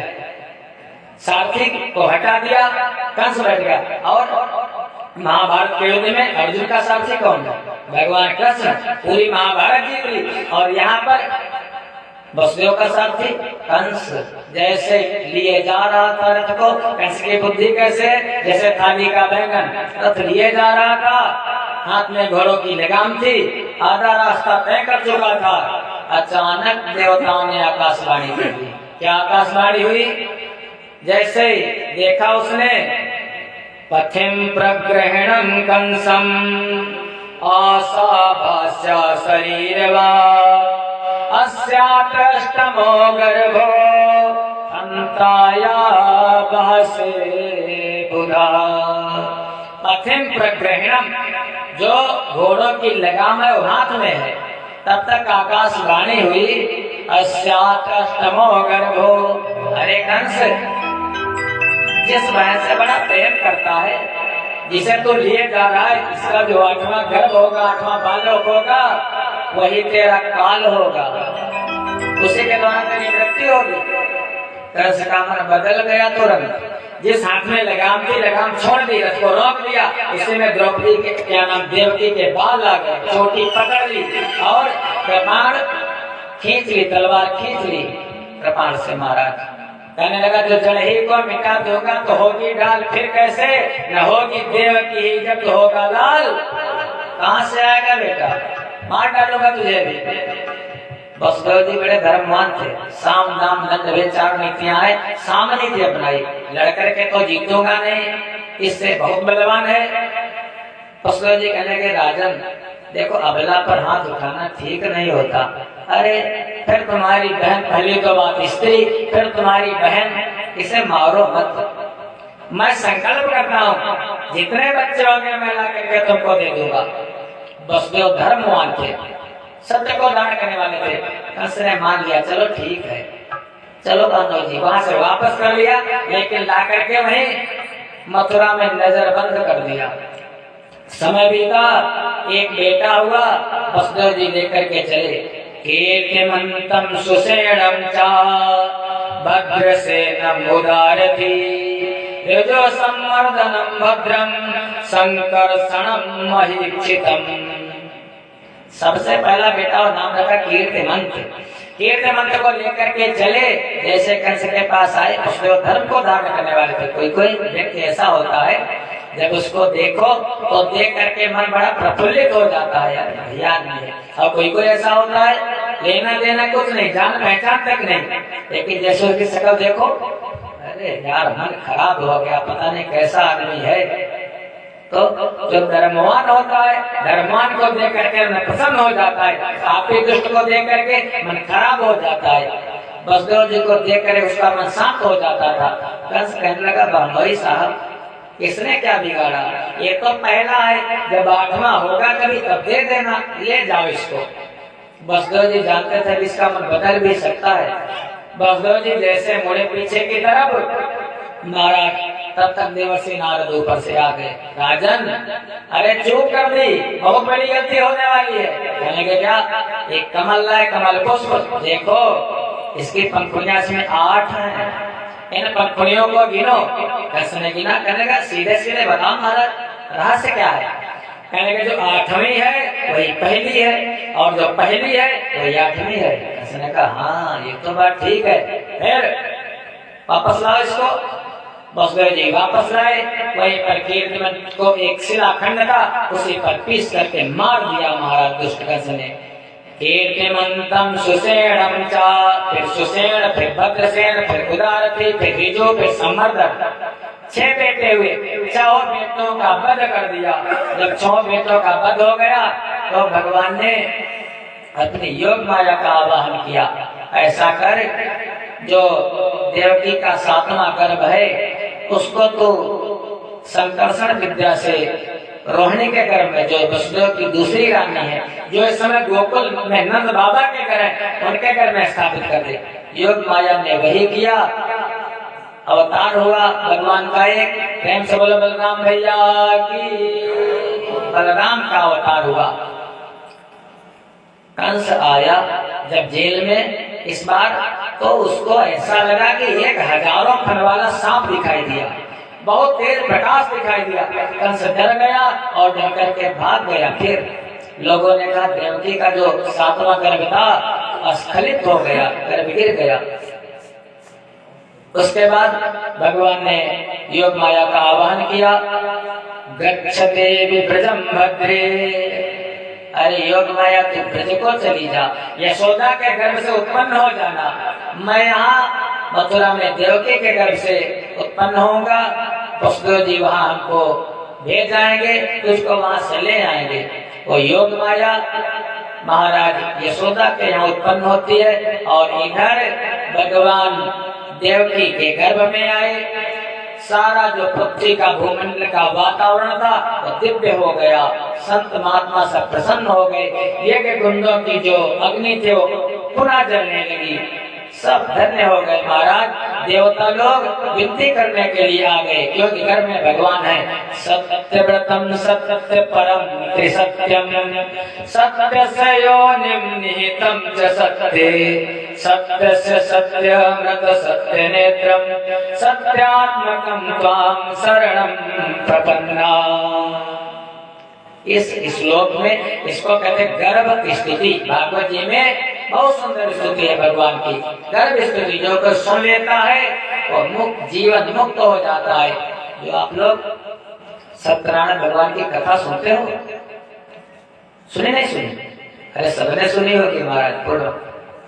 [SPEAKER 1] सारथी को हटा दिया, कंस बैठ गया। और महाभारत के युद्ध में अर्जुन का सारथी कौन है? भगवान कृष्ण। पूरी महाभारत जीत ली। और यहाँ पर वसुदेव का सारथी कंस। जैसे लिए जा रहा था रथ को, कंस की बुद्धि कैसे, जैसे थाली का बैंगन रथ लिए जा रहा था, हाथ में घोड़ों की लगाम थी, आधा रास्ता तय कर चुका था। अचानक देवताओं ने आकाशवाणी कर दी। क्या आकाशवाणी हुई? जैसे देखा उसने, पथिम प्रग्रहणम कंसम आशाभाष्य शरीरवा अस्याष्टमो गर्भो अंताया बहसे बुधा। पथिम प्रग्रहणम, जो घोड़ों की लगाम है वो हाथ में है। तब तक आकाशवाणी हुई, अस्याष्टमो गर्भो। अरे कंस, जिस बहन से बड़ा प्रेम करता है, जिसे तो लिए जा रहा है, इसका जो 8वां गर्भ होगा, 8वां बालक होगा, वही तेरा काल होगा, उसी के द्वारा तेरी मृत्यु होगी। कंस का मन बदल गया तुरंत। जिस हाथ में लगाम थी, लगाम छोड़ दी, रथ को रोक दिया। उसी में द्रौपदी के क्या नाम देवकी के बाल आ गए, चोटी पकड़ ली और कृपाण खींच ली, तलवार खींच ली, कृपाण से मारा। कहने लगा, जो जड़ ही को मिटा दूंगा तो होगी डाल, फिर कैसे न होगी देवकी ही जब तो होगा लाल। कहाँ से आएगा बेटा, मार डालूंगा तुझे भी। वसुदेव जी बड़े धर्मवान थे। साम दाम दंड भेद 4 नीतियां है, साम नीति अपनाई। लड़कर के तो जीतूंगा नहीं, इससे बहुत बलवान है। वसुदेव जी कहने के, राजन देखो, अबला पर हाथ उठाना ठीक नहीं होता। अरे फिर तुम्हारी बहन, पहली तो बात स्त्री, फिर तुम्हारी बहन, इसे मारो मत। मैं संकल्प करता हूँ जितने बच्चे होंगे मैं ला करके तुमको दे दूंगा। वसुदेव धर्मवान थे, सत्य को धारण करने वाले थे। कंस ने मान लिया, चलो ठीक है, चलो पांडव जी। वहां से वापस कर लिया, लेकिन ला करके वहीं मथुरा में नजर बंद कर दिया। समय बीता, एक बेटा हुआ, वसुदेव जी लेकर के चले। कीर्तिमंतम सुषेणम चा भद्रसेनम उदारथी यजो संवर्धनम भद्रम संकर्षणम महीक्षितम। सबसे पहला बेटा और नाम रखा कीर्तिमंत। कीर्तिमंत को लेकर के चले। जैसे कंस के पास आए, वसुदेव धर्म को धारण करने वाले थे। कोई कोई व्यक्ति ऐसा होता है, जब उसको देखो तो देख करके मन बड़ा प्रफुल्लित हो जाता है, यार नहीं है। और कोई कोई ऐसा होता है, लेना देना कुछ नहीं, जान पहचान तक नहीं, लेकिन जैसे उसकी शक्ल देखो, अरे यार मन खराब हो गया, पता नहीं कैसा आदमी है। तो जो धर्मवान होता है, धर्मवान को देख करके मन प्रसन्न हो जाता है। आपके दुष्ट को देख करके मन खराब हो जाता है। वसुदेव जी को देख कर उसका मन शांत हो जाता था। कंस कहने लगा, भाई साहब इसने क्या बिगाड़ा, ये तो पहला है, जब 8वां होगा कभी तब दे देना, ले जाओ इसको। वसुदेव जी जानते थे इसका मन बदल भी सकता है। वसुदेव जी जैसे मुड़े पीछे की तरफ, महाराज तब तक देवर्षि नारद ऊपर से आ गए। राजन, अरे चूक कर दी, बहुत बड़ी गलती होने वाली है। कहने के, क्या? एक कमल लाए, कमल पुष्प, देखो इसकी पंखुड़ियां इसमें 8 हैं, इन पंखुड़ियों को गिनो। कृष्ण ने गिना। कहने का, सीधे सीधे बताओ महाराज, रहस्य क्या है? कहने के, जो 8वीं है वही पहली है, और जो पहली है वही 8वीं है। कृष्ण ने कहा, हाँ ये तो बात ठीक है, फिर वापस लाओ इसको। वसुदेव जी वापस लाए, वहीं पर कीर्तिमंत को एक शिलाखंड था, उसी पर पीस करके मार दिया महाराज दुष्ट कंस ने। कीर्तिमंतम सुषेणम चा, फिर सुषेण, फिर भद्रसेन, फिर उदारथी, फिर ऋजु, फिर संवर्धन। 6 बेटे हुए, 6 बेटों का वध कर दिया। जब 6 बेटों का वध हो गया तो भगवान ने अपनी योग माया का आवाहन किया। ऐसा कर जो देवकी का 7वां गर्भ है उसको तो संकर्षण विद्या से रोहिणी के घर में, जो वसुदेव की दूसरी रानी है, जो इस समय गोकुल में नंद बाबा के घर है, उनके घर में स्थापित कर दे। योग माया ने वही किया। अवतार हुआ भगवान का एक, प्रेम से बोलो बलराम भैया की। बलराम का अवतार हुआ। कंस आया जब जेल में इस बार, तो उसको ऐसा लगा कि 1000 फन वाला सांप दिखाई दिया, बहुत तेज प्रकाश दिखाई दिया। कंस डर गया और डर करके भाग गया। फिर लोगों ने कहा देवकी का जो 7वां गर्भ था स्खलित हो गया, गर्भ गिर गया। उसके बाद भगवान ने योग माया का आवाहन किया। गच्छते विव्रजम भद्रे, अरे योग माया तू ब्रज को चली जा, यशोदा के गर्भ से उत्पन्न हो जाना। मैं यहाँ मथुरा में देवकी के गर्भ से उत्पन्न होऊंगा। वसुदेव जी वहाँ हमको भेज जाएंगे, तुझको वहाँ से ले आएंगे। वो योग माया महाराज यशोदा के यहाँ उत्पन्न होती है और इधर भगवान देवकी के गर्भ में आए। सारा जो पृथ्वी का भूमंडल का वातावरण था वो दिव्य हो गया। संत महात्मा सब प्रसन्न हो गए। यज्ञ कुंडों की जो अग्नि थे वो पुनः जलने लगी। सब धन्य हो गए। महाराज देवता लोग विनती करने के लिए आ गए, क्योंकि घर में भगवान है। सत्यव्रतम सत्य परम त्रिसत्यम, सत्यस्य योनिम निहितम च सत्ये, सत्यस्य सत्यमृत सत्य नेत्रम, सत्यात्मकम त्वाम शरणम प्रपन्ना। इस श्लोक में इसको कहते हैं गर्भ स्तुति। भागवत जी में बहुत सुंदर स्तुति है भगवान की। गर्भ स्तुति जो कर सुन लेता है वो मुक्त जीवन मुक्त हो जाता है। जो आप लोग सत्यनारायण भगवान की कथा सुनते हो, सुने नहीं सुने? अरे सबने सुनी होगी महाराज। पूर्ण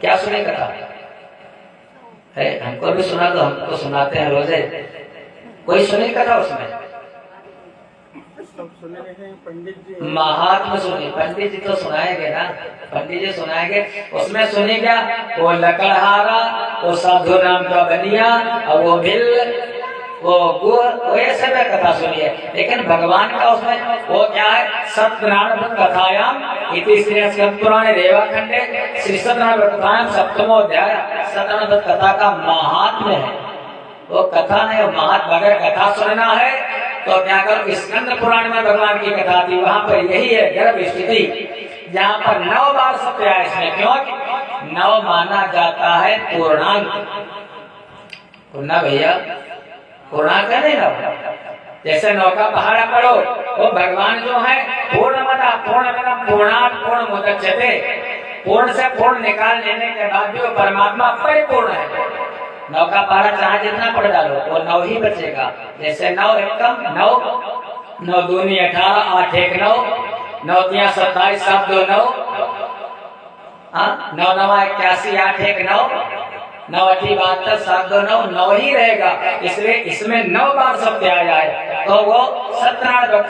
[SPEAKER 1] क्या सुने कथा? अरे हमको भी सुना, तो हमको सुनाते हैं रोजे। कोई सुनी कथा उसमें? महात्मा सुनी, पंडित जी तो सुनाएंगे ना, पंडित जी सुनाएंगे। उसमें सुनी क्या? वो लकड़हारा, वो साधु नाम का बनिया, और वो भिल, वो गुह, वो ऐसे में कथा सुनी है। लेकिन भगवान का उसमें वो क्या है? सत्यनारायण कथायाम इति श्री पुराणे रेवाखंडे श्री सत्यनारायण कथायाम 7वां अध्याय। सत्यनारायण कथा का महात्म्य है वो कथा नहीं, वो महात्मा। अगर कथा सुनना है तो क्या करो, स्कंद पुराण में भगवान की कथा थी, वहां पर यही है गर्भ स्तुति, जहाँ पर 9 बार सत्य है इसमें। क्योंकि 9 माना जाता है पूर्णांक। पूर्णा भैया, पूर्णांक है ना। जैसे 9 का पहाड़ा पढ़ो, वो भगवान जो है पूर्णमदा पूर्णमिदं पूर्णात् पूर्णमुदच्यते, पूर्ण से पूर्ण निकाल लेने के बाद भी वो परमात्मा परिपूर्ण है। 9 का पहाड़ा चाहे जितना पढ़ डालो वो 9 ही बचेगा। जैसे 9 एकम 9, 9 दूनी 18, 8 एक 9, 9 तिया 27, 7 2 9, 9 9 81, 8 एक 9, 9 8 72, 7 2 9, 9 ही रहेगा। इसलिए इसमें 9 बार सत्य आया है। तो वो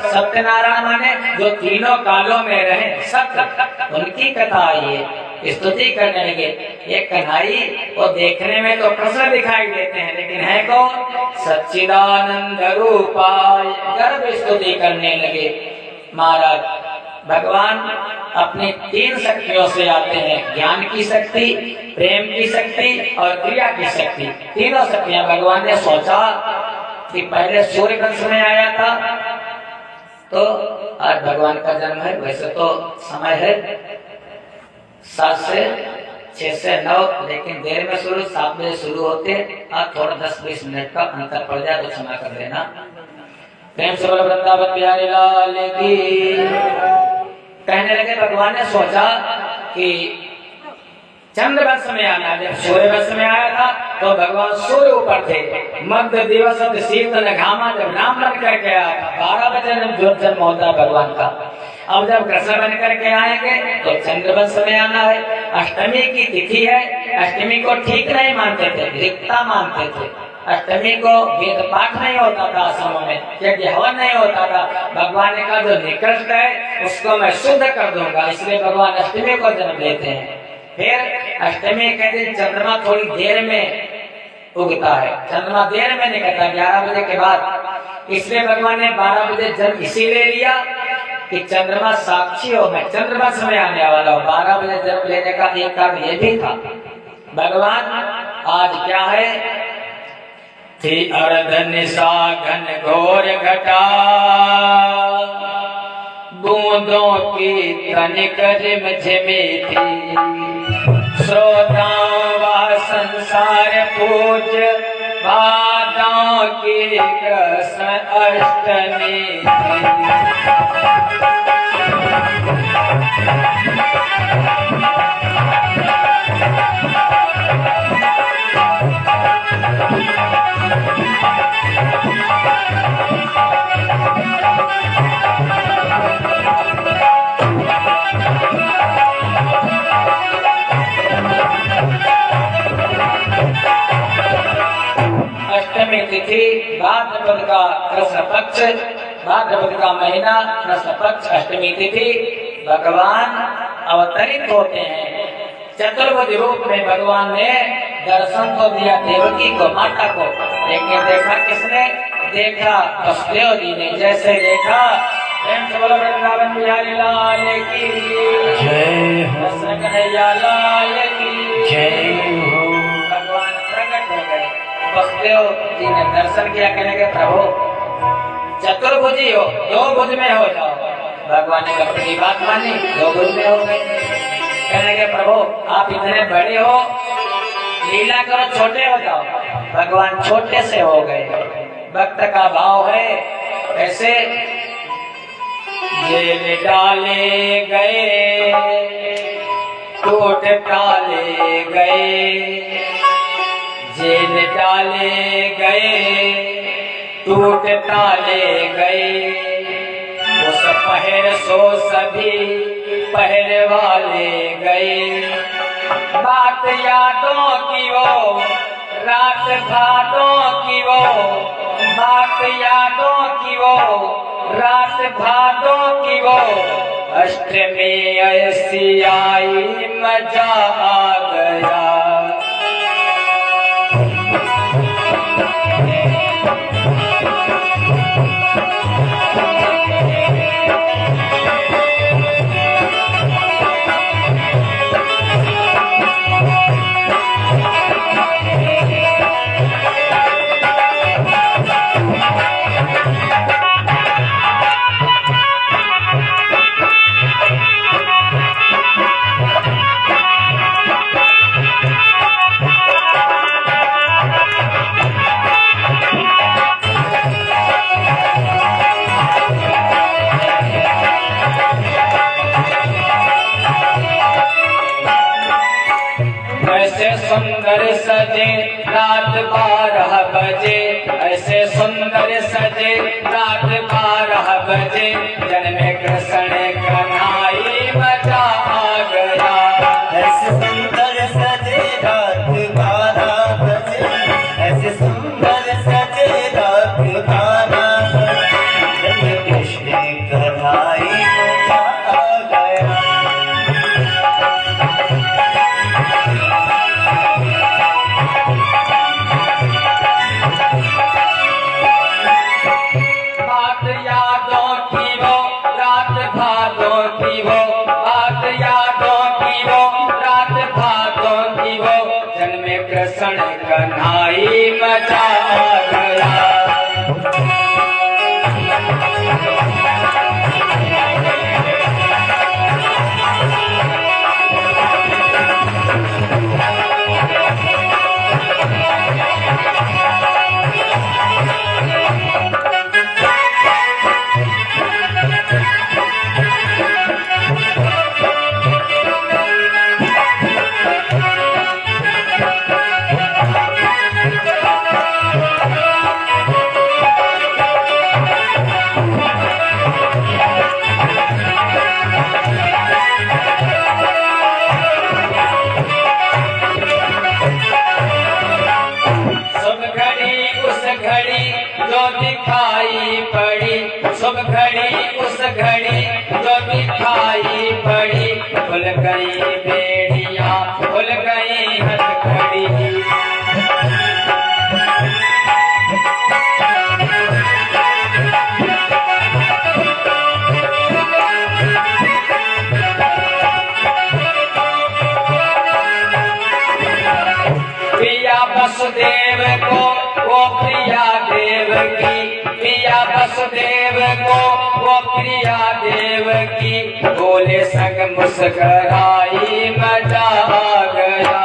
[SPEAKER 1] सत्यनारायण माने जो तीनों कालों में रहे सत्य, उनकी कथा आई है। स्तुति करने लगे। ये कन्हई वो देखने में तो प्रसन्न दिखाई देते हैं, लेकिन है कौन? सच्चिदानंद रूपाय। गर्भ स्तुति करने लगे। महाराज भगवान अपनी 3 शक्तियों से आते हैं, ज्ञान की शक्ति, प्रेम की शक्ति और क्रिया की शक्ति। तीनों शक्तियां भगवान ने सोचा कि पहले सूर्य वंश में आया था, तो आज भगवान का जन्म है। वैसे तो समय है 7 से 6 से 9, लेकिन देर में शुरू 7 बजे शुरू होते। आज थोड़ा 10-20 मिनट का अंतर पड़ जाए तो क्षमा कर देना। प्रेम से बोलो वृंदावन बिहारी लाल की। कहने लगे भगवान ने सोचा कि चंद्र वंश में आना। जब सूर्य वंश में आया था तो भगवान सूर्य ऊपर थे। मध्य दिवस शीतल घामा जब नाम बन करके आया था, 12 बजे जो जन्म होता है भगवान का। अब जब कृष्ण बन करके आएंगे तो चंद्र वंश में आना है। अष्टमी की तिथि है, अष्टमी को ठीक नहीं मानते थे, रिक्ता मानते थे। अष्टमी को वेद पाठ नहीं होता था आश्रमों में, यज्ञ हवन नहीं होता था। भगवान ने कहा जो निकृष्ट है उसको मैं शुद्ध कर दूंगा, इसलिए भगवान अष्टमी को जन्म लेते हैं। फिर अष्टमी के दिन चंद्रमा थोड़ी देर में उगता है, चंद्रमा देर में निकलता है 11 बजे के बाद, इसलिए भगवान ने 12 बजे जन्म इसीलिए लिया कि चंद्रमा साक्षी हो, मैं चंद्रमा समय आने वाला हूँ। 12 बजे जन्म लेने का एक कारण ये भी था। भगवान आज क्या है, थी अर्ध निशा घन घोर घटा, बूंदों की तनिक झिमझिमी थी, श्रोताओं व संसार पूज, बाधाओं की कृष्ण अष्टमी थी। अष्टमी तिथि भाद्रपद का कृष्ण पक्ष, भाद्रपद का महीना कृष्ण पक्ष अष्टमी तिथि भगवान अवतरित होते हैं। चतुर्भुज रूप में भगवान ने दर्शन तो दिया देवकी को, माता को, लेकिन देखा किसने, देखा वसुदेव जी ने। जैसे देखा प्रेम से बोलो वृंदावन बिहारी लाल की
[SPEAKER 3] जय हो,
[SPEAKER 1] कृष्ण कन्हैया लाल की
[SPEAKER 3] जय हो।
[SPEAKER 1] भगवान प्रकट हो गए। वसुदेव जी ने दर्शन किया, कहने के प्रभु चतुर्भुजी हो, दो भुज में हो जाओ। भगवान ने अपनी बात मानी, दो भुज में हो गए। कहने के प्रभु आप इतने बड़े हो, लीला करो, छोटे हो जाओ। भगवान छोटे से हो गए। भक्त का भाव है ऐसे, जेल डाले गए टूट टाले गए, जेल डाले गए टूट टाले गए, उस पहर सो सभी पहर वाले गए। बात यादों की वो रात भादों की वो, बात यादों की वो रात भादों की वो, अष्टमी ऐसी आई मजा आ गया। ऐसे सुंदर सजे रात 12 बजे, ऐसे सुंदर सजे रात 12 बजे, जन्मे कृष्ण कन्हैया मजा आ गया।
[SPEAKER 3] ऐसे सुंदर सजे रात 12 बजे, ऐसे सुंदर सजे रात 12 बजे, कृष्ण कन्हैया मजा आ गया।
[SPEAKER 1] बात यादों की वो रात भादों की वो, बात यादों की वो रात भादों की वो, जन्मे कृष्ण कन्हैया मजा आ गया। दिखाई पड़ी शुभ घड़ी उस घड़ी जो दिखाई पड़ी, खुल गई बेड़ियां खुल गई हथकड़ी। वसुदेव को वो प्रिया देव की, प्रिया वसुदेव को वो प्रिया देव की, बोले संग मुस्कराई मजा आ गया।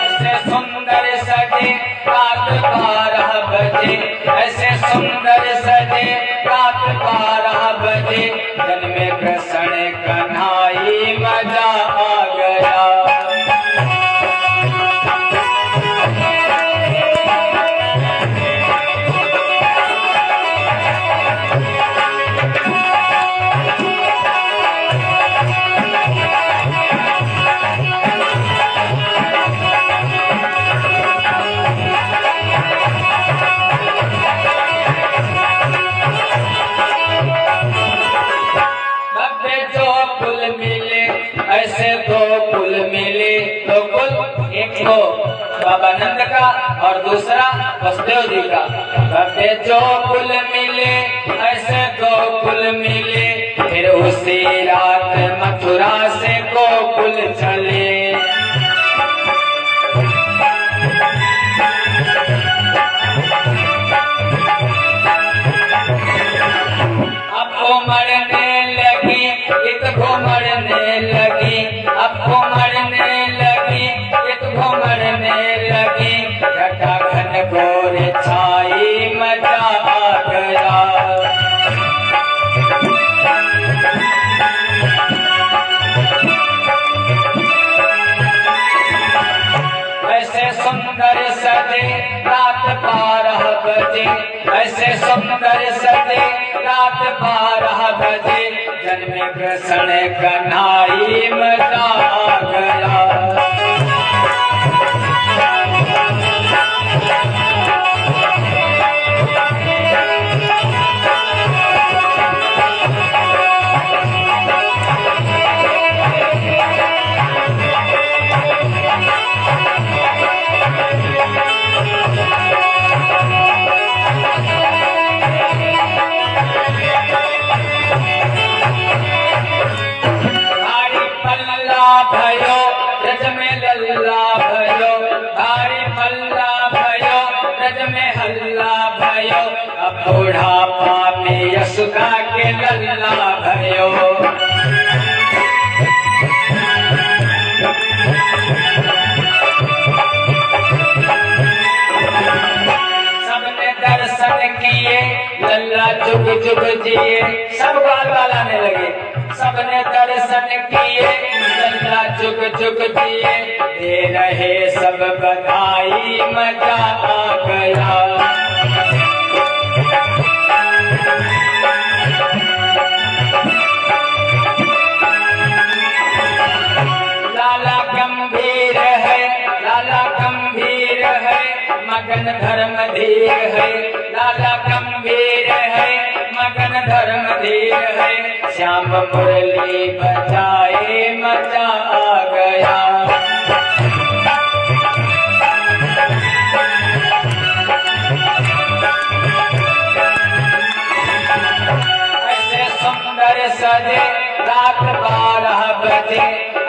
[SPEAKER 1] ऐसे सुंदर सजे रात 12 बजे, ऐसे सुंदर सजे रात 12 बजे, जन्मे कृष्ण कन्हाई मजा आ गया। ऐसे दो कुल मिले, दो कुल, एक तो बाबा नंद का और दूसरा वसुदेव जी का। भव्य जो कुल मिले ऐसे दो कुल मिले, फिर उसी रात मथुरा से गोकुल चले। अब उमड़ने लगी इत घुमड़ने लगी, अब घुमड़ने लगी इत घुमड़ने लगी, घटा घन घोर छाई मजा आ गया। ऐसे सुंदर सजे रात 12 बजे, ऐसे सुंदर सजे रात 12 बजे, जन्मे कृष्ण कन्हाई मजा आ गया। भयो रज में लल्ला भयो, भारी पल्ला भयो रज में हल्ला भयो, अब बुढ़ापा में यशोदा के लल्ला भयो। सबने दर्शन किए लल्ला जुग जुग जिए, सब बाल बाल आने लगे। सबने दर्शन किए लल्ला जुग जुग जिए, दे रहे सब बधाई मजा आ गया। लाला गंभीर है, लाला गंभीर है, मगन धर्म धीर है, लाला गंभीर है, मगन धर्म धीर है, श्याम मुरली बजाए मजा आ गया। ऐसे सुंदर सजे रात 12 बजे,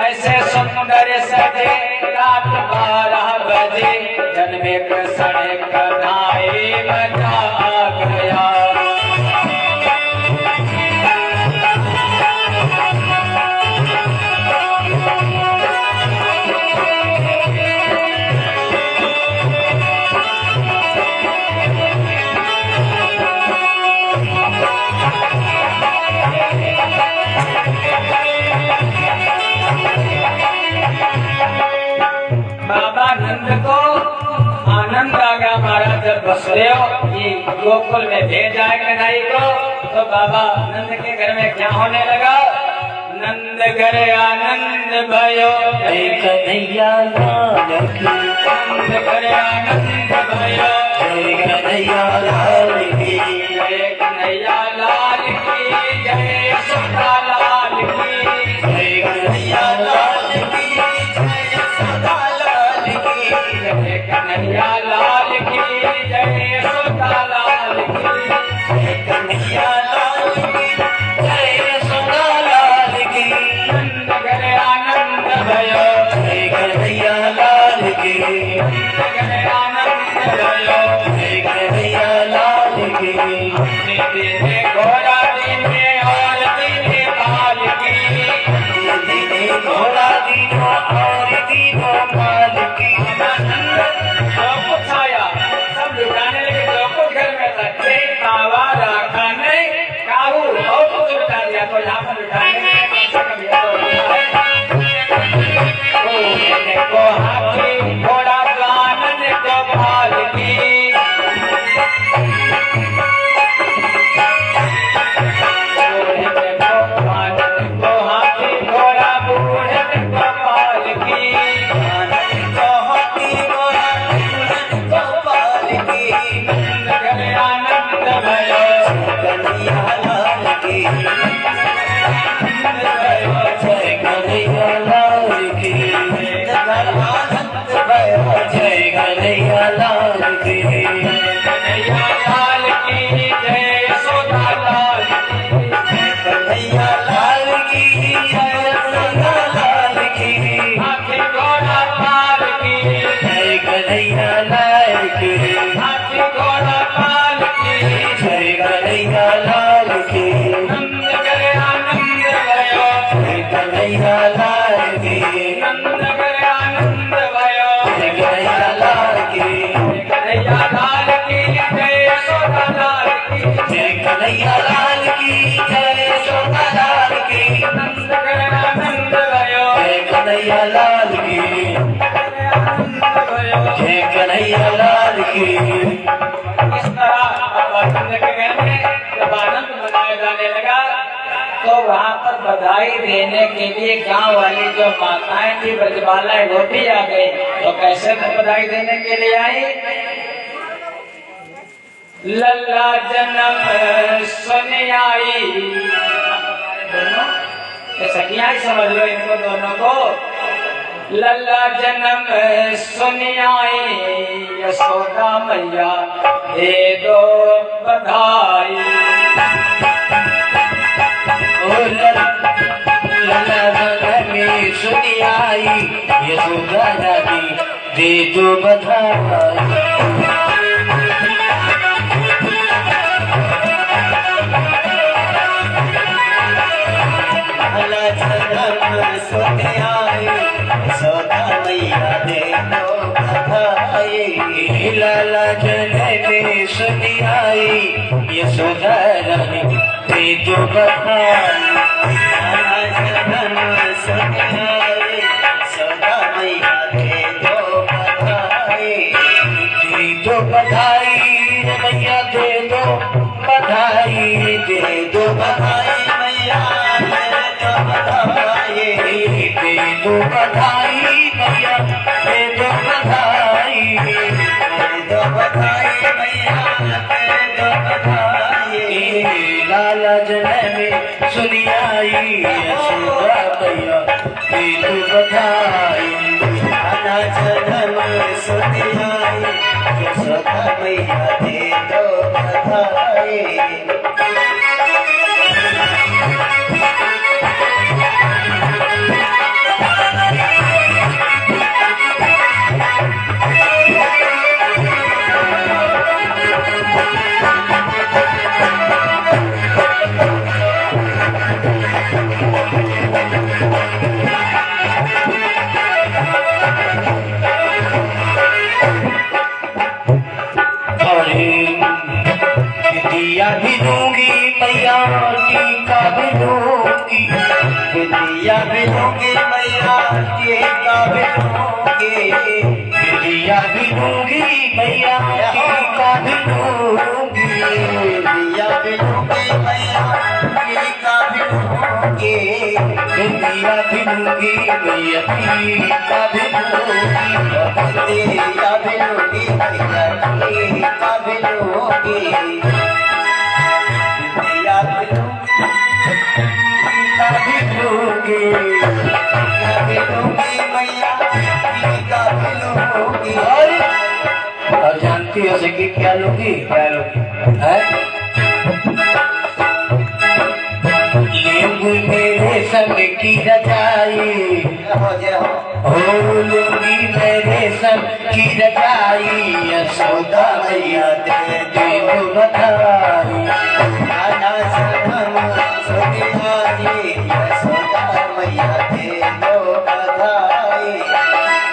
[SPEAKER 1] ऐसे सुंदर सजे रात 12 बजे, जन्मे कृष्ण कन्हाई मजा आ गया। बाबा नंद को आनंद आ गया महाराज, जब वसुदेव की गोकुल में भेजा है कन्हई को, तो बाबा नंद के घर में क्या होने लगा। नंद घर आनंद भयो
[SPEAKER 3] जय कन्हैया लाल की
[SPEAKER 1] नंद घर आनंद भयो
[SPEAKER 3] जय कन्हैया लाल की
[SPEAKER 1] जय कन्हैया लाल की जय सदा लाल की
[SPEAKER 3] जय कन्हैया लाल की जय सदा लाल की
[SPEAKER 1] जय कन्हैया लाल की जय सदा लाल की
[SPEAKER 3] जय कन्हैया लाल की जय सदा लाल की
[SPEAKER 1] नंद घर आनंद भयो
[SPEAKER 3] जय कन्हैया लाल की
[SPEAKER 1] नंद घर आनंद भयो
[SPEAKER 3] जय कन्हैया लाल की
[SPEAKER 1] दीने घोड़ा दीने और दीने बाल की
[SPEAKER 3] दीने घोड़ा दीनो और दीनो माल की
[SPEAKER 1] जो कुछ आया सब लुटाने लगे जो कुछ घर में था तावा रखा नहीं काबू बहुत कुछ लुटा दिया तो यहाँ पर लुटाने में कम से कम ये तो देखो हाथी घोड़ा आनंद को भाल की
[SPEAKER 3] जय कन्हैया लाल की
[SPEAKER 1] कन्हैया लाल की जय यशोदा लाल
[SPEAKER 3] कन्हैया लाल की जय सदा लाल की
[SPEAKER 1] हाथी घोड़ा लाल की
[SPEAKER 3] जय कन्हैया लाल की
[SPEAKER 1] हाथी घोड़ा लाल की
[SPEAKER 3] जय कन्हैया लाल की
[SPEAKER 1] नंद घर आनंद भयो
[SPEAKER 3] जय कन्हैया लाल की
[SPEAKER 1] नंद घर आनंद भयो
[SPEAKER 3] जय कन्हैया लाल की
[SPEAKER 1] कन्हैया लाल की जय यशोदा लाल की
[SPEAKER 3] जय कन्हैया लाल की जय सदा लाल की
[SPEAKER 1] नंद घर आनंद भयो
[SPEAKER 3] जय कन्हैया लाल की
[SPEAKER 1] आनंद भयो
[SPEAKER 3] जय कन्हैया लाल की
[SPEAKER 1] इस तरह बाबा चंद के घर में जब आनंद मनाया जाने लगा तो वहाँ पर बधाई देने के लिए गांव वाली जो माताएं थी ब्रजबालाएं वो भी आ गई। तो कैसे बधाई देने के लिए आई? लल्ला जन्म सुन आई दोनों सखियां ही समझ लो इनको दोनों को। लल्ला जन्म सुन आई यशोदा मैया दे दो बधाई।
[SPEAKER 3] में सुनी आई यशोदा रानी दे दो बधाई। सुनी आई यशोदा मैया दे दो बधाई। लाला जने सुनी आई यशोदा रानी दे दो बधाई। सदा मैया दे दो बधाई। दे दो बधाई मैया दे दो बधाई। दे दो बधाई मैया दे दो बधाई। दे दो बधाई मैया दे दो बधाई। दे दो बधाई मैया दे दो बधाई। लाला जने में सुनी आई यशोदा मैया दे दो बधाई। लाला जने में सुनी आई यशोदा मैया दे दो बधाई। विद्या भी दूंगी मैया टीका भी दूंगी। विद्या भी दूंगी मैया टीका भी दूंगी। विद्या भी दूंगी मैया टीका भी दूंगी। विद्या भी दूंगी मैया टीका भी दूंगी। लूंगी मैया टीका भी लूंगी टीका भी लूंगी मैया टीका भी लूंगी मैया टीका भी लूंगी मैया टीका भी लूंगी। और जानती हो सकी क्या लूंगी है मेरे संग की रजाई हो लूंगी मेरे संग की रजाई यशोदा मैया दे दो बधाई नाना सनम सोनियारी यशोदा मैया दे दो बधाई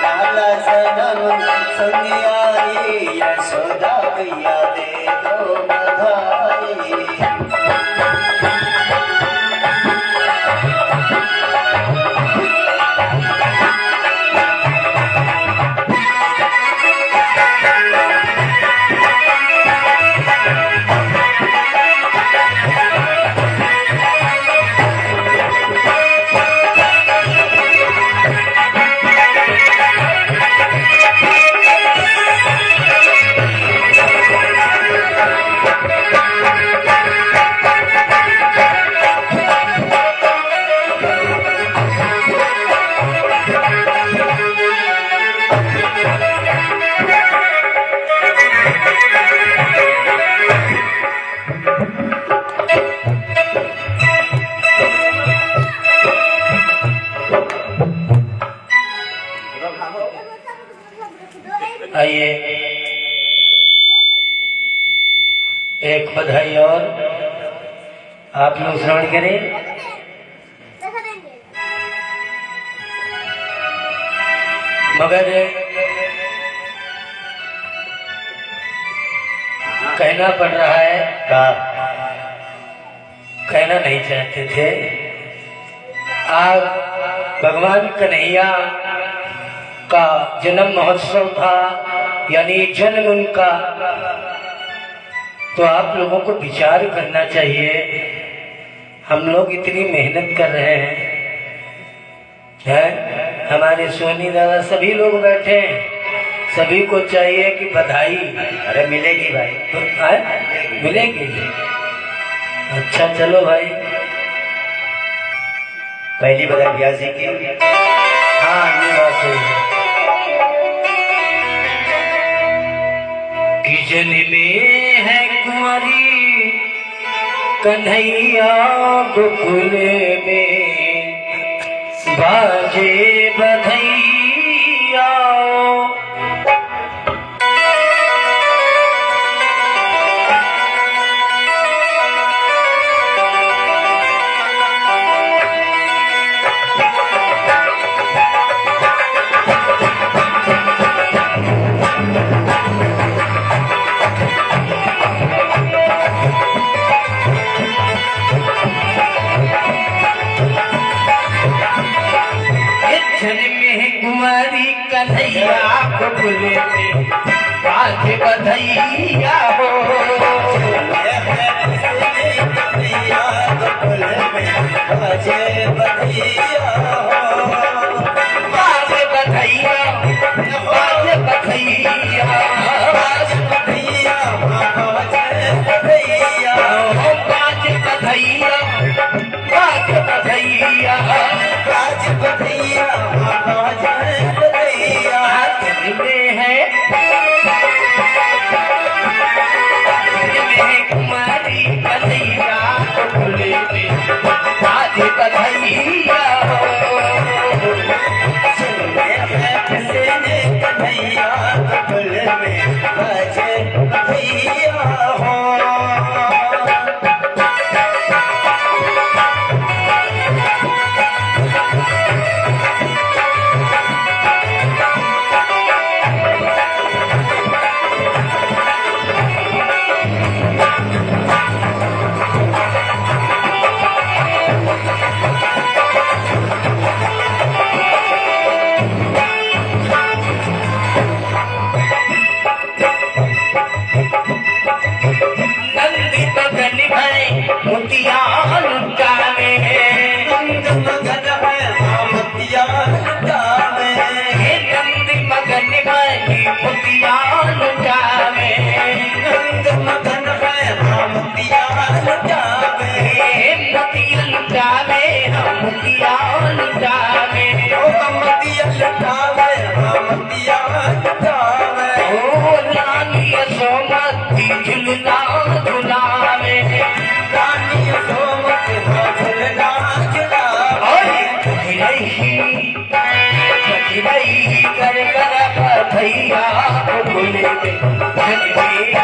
[SPEAKER 3] नाना सनम सोनियारी यशोदा मैया दे दो बधाई। आइए एक बधाई और आप लोग श्रवण करें। मगर कहना पड़ रहा है कहना नहीं चाहते थे। आज भगवान कन्हैया का जन्म महोत्सव था यानी जन्म उनका, तो आप लोगों को विचार करना चाहिए। हम लोग इतनी मेहनत कर रहे हैं हमारे सोनी दादा सभी लोग बैठे हैं, सभी को चाहिए कि बधाई अरे मिलेगी भाई मिलेगी। अच्छा चलो भाई पहली बधाई ब्याह जी की। हाँ ये बात सही है कि जन्मे है कुंवारी कन्हैया गोकुल में बाजे बधैया कुंवारी कन्हैया गोकुल में बाजे बधैया हो कन्हैया गोकुल में बाजे बधैया बाजे बधैया बाजे बधैया बाजे बधैया बाजे बधैया बाजे बधैया बाजे बधैया कुमारी कन्हैया गोकुल में बाजे बधैया कन्हैया गोकुल में बाजे बधैया हो।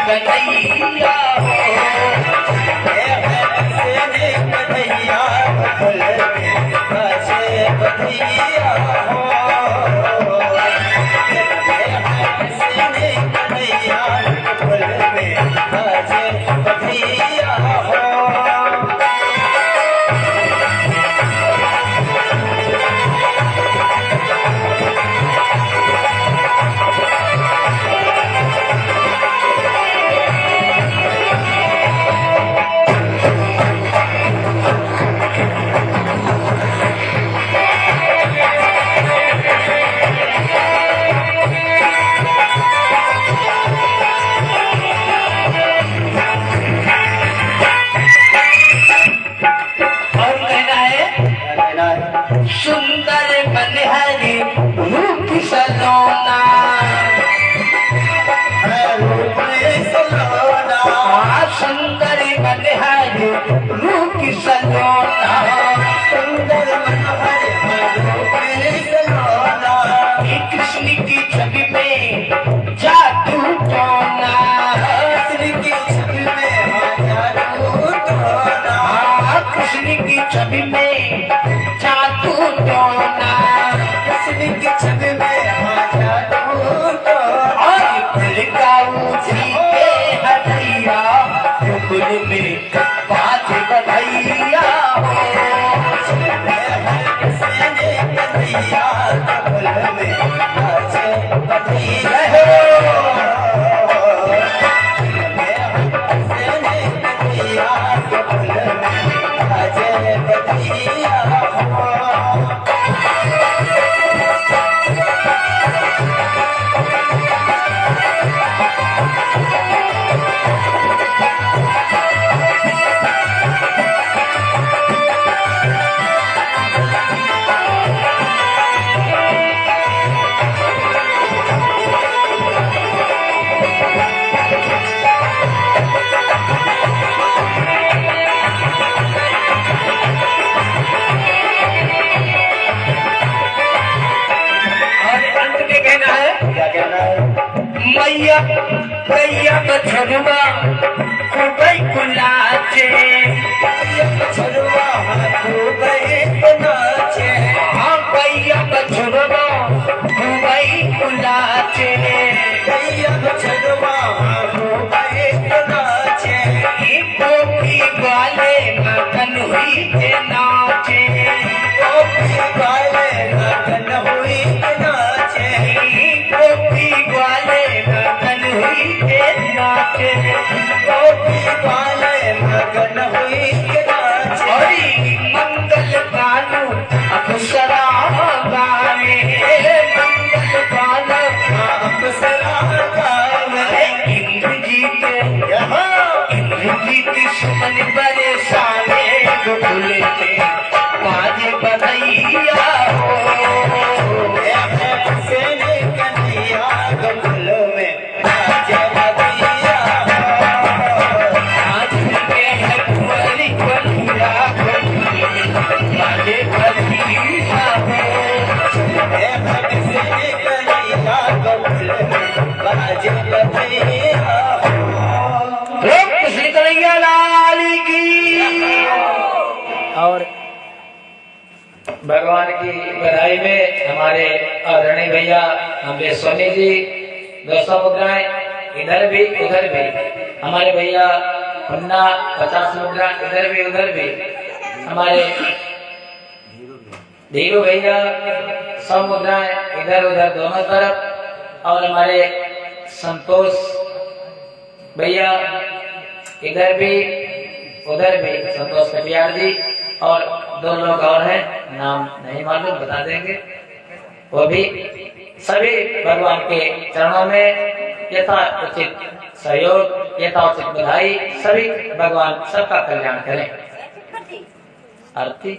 [SPEAKER 3] कन्हैया हो, कन्हैया फूल में बाजे बधैया हो, कन्हैया फूल में बाजे बधैया हो। सुंदर मनहरी रूप सलोना, रूप सलोना, सुंदर मनहरी रूप सलोना, सुंदर मनहरी रूप सलोना, कृष्ण की छवि में जादू टोना, कृष्ण की छवि में जादू टोना, कृष्ण की छवि में जादू टोना, कृष्ण की छवि में जादू टोना, और फुलकाऊ जी के हदैया फूल में बाज बधैया हो, कन्हैया फूल में बाज बधैया हो, कन्हैया फूल में बाज बधैया हो। मैया कैया बछरुआ खूबई कुलाचे, बछरुआ खूबई कुलाचे, हाँ कैया बछरुआ खूबई कुलाचे, कैया बछरुआ खूबई कुलाचे, गोपी वाले मगन हुई के नाचे, गोपी वाले मगन हुई के नाचे, गोपी वाले मगन हुई के नाचे, गोपी वाले मगन हुई के नाचे, हरि मंगल गानो अप्सरा गावे, मंगल गानो अप्सरा गावे, इंद्रजीत इंद्रजीत सुमन बरसावे, गोकुल में बाज बधैया हो, कन्हैया गोकुल में बाज बधैया हो, आज के है कुंवरी कन्हैया गोकुल में बाज बधैया हो, कन्हैया गोकुल में बाज बधैया हो। कृष्ण कन्हैया लाल की।
[SPEAKER 1] और भगवान की बधाई में हमारे आदरणीय भैया हमें सोनी जी 200 मुद्राएं इधर भी उधर भी, हमारे भैया पन्ना 50 मुद्रा इधर भी उधर भी, हमारे धीरू भैया 100 मुद्राएं इधर उधर दोनों तरफ, और हमारे संतोष भैया इधर भी उधर भी, संतोष कटियार जी, और 2 लोग और हैं, नाम नहीं मालूम, बता देंगे वो भी। सभी भगवान के चरणों में यथा उचित सहयोग, यथा उचित बधाई, सभी भगवान सबका कल्याण करें। आरती।